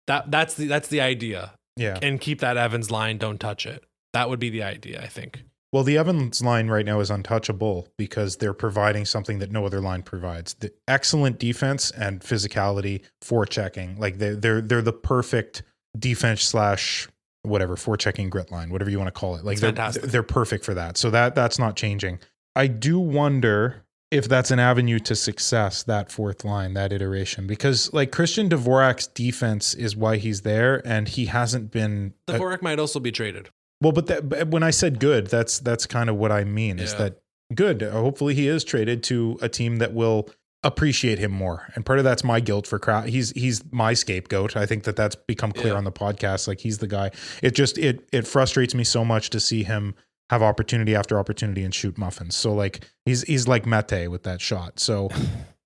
[SPEAKER 1] That's the idea.
[SPEAKER 2] Yeah.
[SPEAKER 1] And keep that Evans line, don't touch it. That would be the idea, I think.
[SPEAKER 2] Well, the Evans line right now is untouchable because they're providing something that no other line provides. The excellent defense and physicality, forechecking. Like they're the perfect defense / whatever, forechecking grit line, whatever you want to call it. Like they're perfect for that. So that's not changing. I do wonder if that's an avenue to success, that fourth line, that iteration, because like Christian Dvorak's defense is why he's there, and he hasn't been.
[SPEAKER 1] Dvorak might also be traded.
[SPEAKER 2] Well, but when I said good, that's kind of what I mean. Is that good? Hopefully, he is traded to a team that will appreciate him more, and part of that's my guilt for crowd. He's my scapegoat. I think that's become clear on the podcast. Like he's the guy. It frustrates me so much to see him have opportunity after opportunity and shoot muffins. So like he's like Mete with that shot. So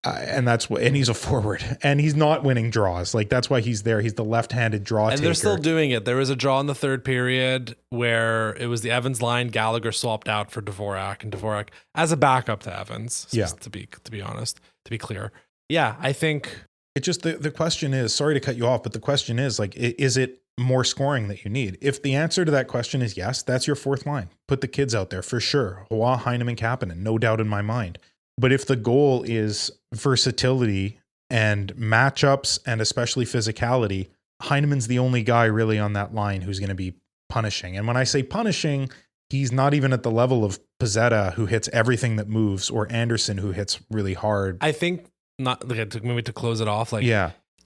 [SPEAKER 2] and he's a forward and he's not winning draws. Like that's why he's there. He's the left-handed draw taker.
[SPEAKER 1] And they're still doing it. There was a draw in the third period where it was the Evans line. Gallagher swapped out for Dvorak, and Dvorak as a backup to Evans. To be honest, to be clear. Yeah, I think
[SPEAKER 2] it just the question is, sorry to cut you off, but the question is like, is it more scoring that you need? If the answer to that question is yes, that's your fourth line. Put the kids out there for sure. Hua, Heineman, Kapanen, no doubt in my mind. But if the goal is versatility and matchups and especially physicality, Heineman's the only guy really on that line who's going to be punishing. And when I say punishing, he's not even at the level of Pizzetta, who hits everything that moves, or Anderson, who hits really hard.
[SPEAKER 1] I think not maybe to close it off. Like,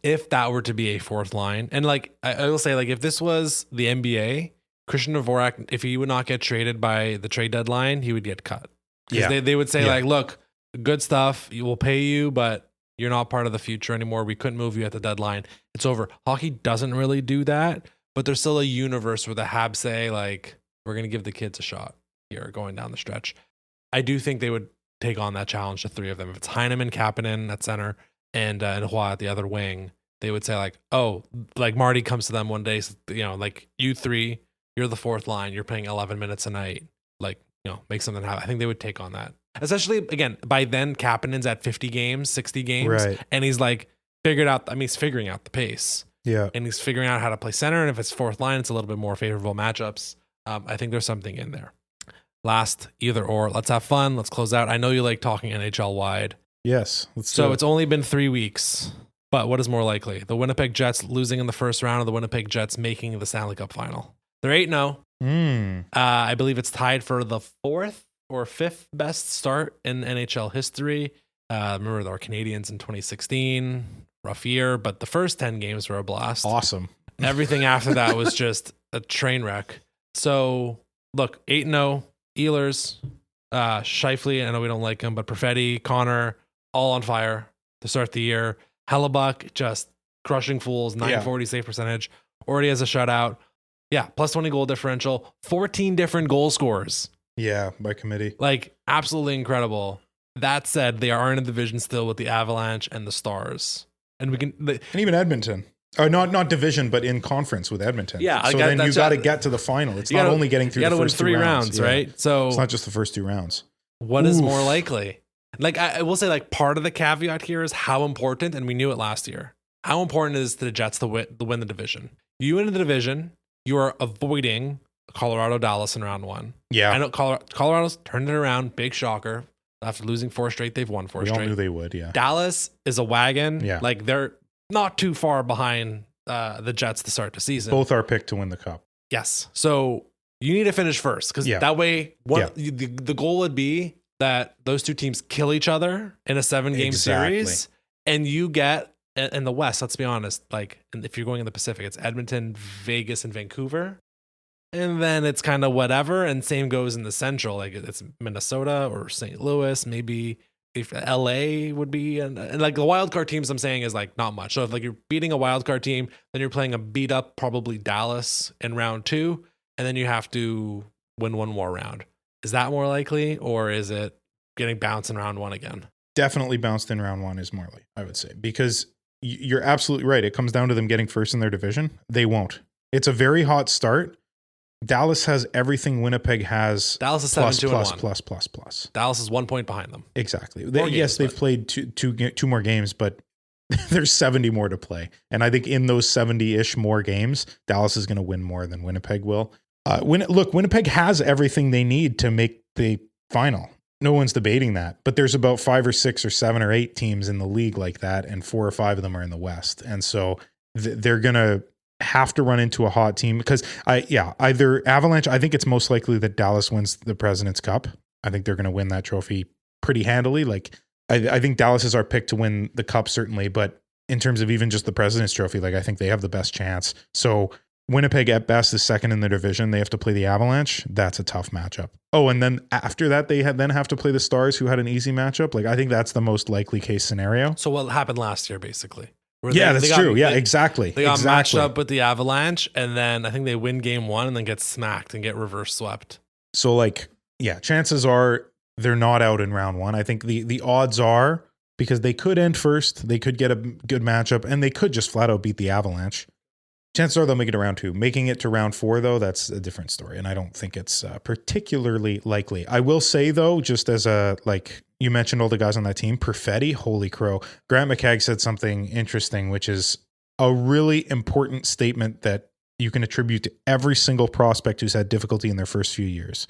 [SPEAKER 1] if that were to be a fourth line, and like I will say, like if this was the NBA, Christian Dvorak, if he would not get traded by the trade deadline, he would get cut. Because they would say like, look, good stuff, we will pay you, but you're not part of the future anymore. We couldn't move you at the deadline. It's over. Hockey doesn't really do that, but there's still a universe where the Habs say like, we're going to give the kids a shot here going down the stretch. I do think they would take on that challenge, the three of them. If it's Heineman, Kapanen at center, and Hua at the other wing, they would say like, oh, like Marty comes to them one day, you know, like you three, you're the fourth line, you're playing 11 minutes a night, like, you know, make something happen. I think they would take on that. Especially, again, by then Kapanen's at 50 games, 60 games,
[SPEAKER 2] right, and
[SPEAKER 1] he's like figured out, I mean, he's figuring out the pace.
[SPEAKER 2] Yeah.
[SPEAKER 1] And he's figuring out how to play center, and if it's fourth line, it's a little bit more favorable matchups. I think there's something in there. Last, either or, let's have fun. Let's close out. I know you like talking NHL wide.
[SPEAKER 2] Yes.
[SPEAKER 1] So it's only been 3 weeks, but what is more likely? The Winnipeg Jets losing in the first round, or the Winnipeg Jets making the Stanley Cup final? They're 8-0. I believe it's tied for the fourth or fifth best start in NHL history. Remember our Canadiens in 2016, rough year, but the first 10 games were a blast.
[SPEAKER 2] Awesome.
[SPEAKER 1] Everything after that was just a train wreck. So look, 8-0, Ehlers, Scheifele, I know we don't like him, but Perfetti, Connor, all on fire to start the year. Hellebuck just crushing fools, 940 save percentage, already has a shutout. Yeah, plus 20 goal differential, 14 different goal scorers.
[SPEAKER 2] Yeah, by committee.
[SPEAKER 1] Like, absolutely incredible. That said, they are in a division still with the Avalanche and the Stars. And
[SPEAKER 2] and even Edmonton. Or not division, but in conference with Edmonton.
[SPEAKER 1] Yeah,
[SPEAKER 2] so then you got to get to the final. It's not only getting through the first
[SPEAKER 1] 3 rounds, right? So
[SPEAKER 2] it's not just the first 2 rounds.
[SPEAKER 1] What is more likely? Like, I will say, like, part of the caveat here is how important, and we knew it last year, how important it is to the Jets to win the division. You win the division, you are avoiding Colorado, Dallas in round 1.
[SPEAKER 2] Yeah.
[SPEAKER 1] I know Colorado's turned it around, big shocker. After losing 4 straight, they've won 4 straight.
[SPEAKER 2] We all knew they would, yeah.
[SPEAKER 1] Dallas is a wagon.
[SPEAKER 2] Yeah.
[SPEAKER 1] Like, they're not too far behind the Jets to start the season.
[SPEAKER 2] Both are picked to win the cup.
[SPEAKER 1] Yes. So you need to finish first, because that way the goal would be that those two teams kill each other in a 7-game series, and you get in the West, let's be honest, like, if you're going in the Pacific, it's Edmonton, Vegas, and Vancouver. And then it's kind of whatever. And same goes in the Central. Like, it's Minnesota or St. Louis, maybe if LA would be, and like the wild card teams I'm saying is like not much. So if like you're beating a wild card team, then you're playing a beat up probably Dallas in round 2, and then you have to win one more round. Is that more likely, or is it getting bounced in round 1 again?
[SPEAKER 2] Definitely bounced in round 1 is more likely, I would say, because you're absolutely right. It comes down to them getting first in their division. They won't. It's a very hot start. Dallas has everything Winnipeg has.
[SPEAKER 1] Dallas is
[SPEAKER 2] plus,
[SPEAKER 1] 7-2-1.
[SPEAKER 2] plus.
[SPEAKER 1] Dallas is 1 point behind them.
[SPEAKER 2] Exactly.
[SPEAKER 1] Games,
[SPEAKER 2] yes, they've played two more games, but there's 70 more to play. And I think in those 70-ish more games, Dallas is going to win more than Winnipeg will. Winnipeg has everything they need to make the final. No one's debating that. But there's about 5 or 6 or 7 or 8 teams in the league like that, and 4 or 5 of them are in the West. And so they're going to have to run into a hot team because either Avalanche. I think it's most likely that Dallas wins the President's Cup. I think they're going to win that trophy pretty handily. Like I think Dallas is our pick to win the cup certainly, but in terms of even just the President's Trophy, like I think they have the best chance. So Winnipeg at best is second in the division. They have to play the Avalanche. That's a tough matchup. Oh, and then after that, they then have to play the Stars, who had an easy matchup. Like I think that's the most likely case scenario.
[SPEAKER 1] So what happened last year, basically?
[SPEAKER 2] That's true. Exactly.
[SPEAKER 1] They got matched up with the Avalanche, and then I think they win game 1 and then get smacked and get reverse swept.
[SPEAKER 2] So chances are they're not out in round 1. I think the odds are, because they could end first, they could get a good matchup, and they could just flat out beat the Avalanche. Chances are they'll make it to round 2. Making it to round 4, though, that's a different story, and I don't think it's particularly likely. I will say, though, just as you mentioned all the guys on that team, Perfetti, holy crow. Grant McCagg said something interesting, which is a really important statement that you can attribute to every single prospect who's had difficulty in their first few years.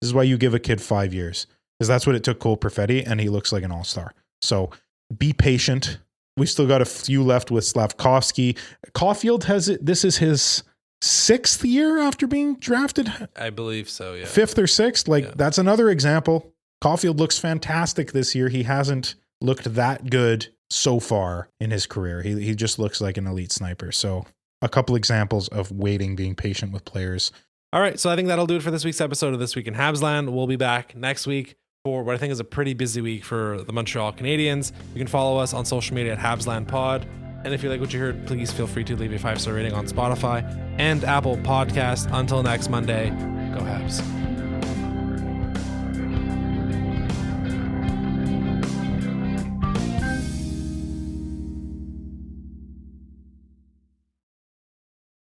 [SPEAKER 2] This is why you give a kid 5 years, because that's what it took Cole Perfetti, and he looks like an all-star. So be patient. We've still got a few left with Slavkovsky. Caufield has it. This is his 6th year after being drafted.
[SPEAKER 1] I believe so, yeah.
[SPEAKER 2] 5th or 6th. That's another example. Caufield looks fantastic this year. He hasn't looked that good so far in his career. He just looks like an elite sniper. So a couple examples of waiting, being patient with players.
[SPEAKER 1] All right, so I think that'll do it for this week's episode of This Week in Habsland. We'll be back next week for what I think is a pretty busy week for the Montreal Canadiens. You can follow us on social media at HabslandPod. And if you like what you heard, please feel free to leave a 5-star rating on Spotify and Apple Podcasts. Until next Monday, go Habs.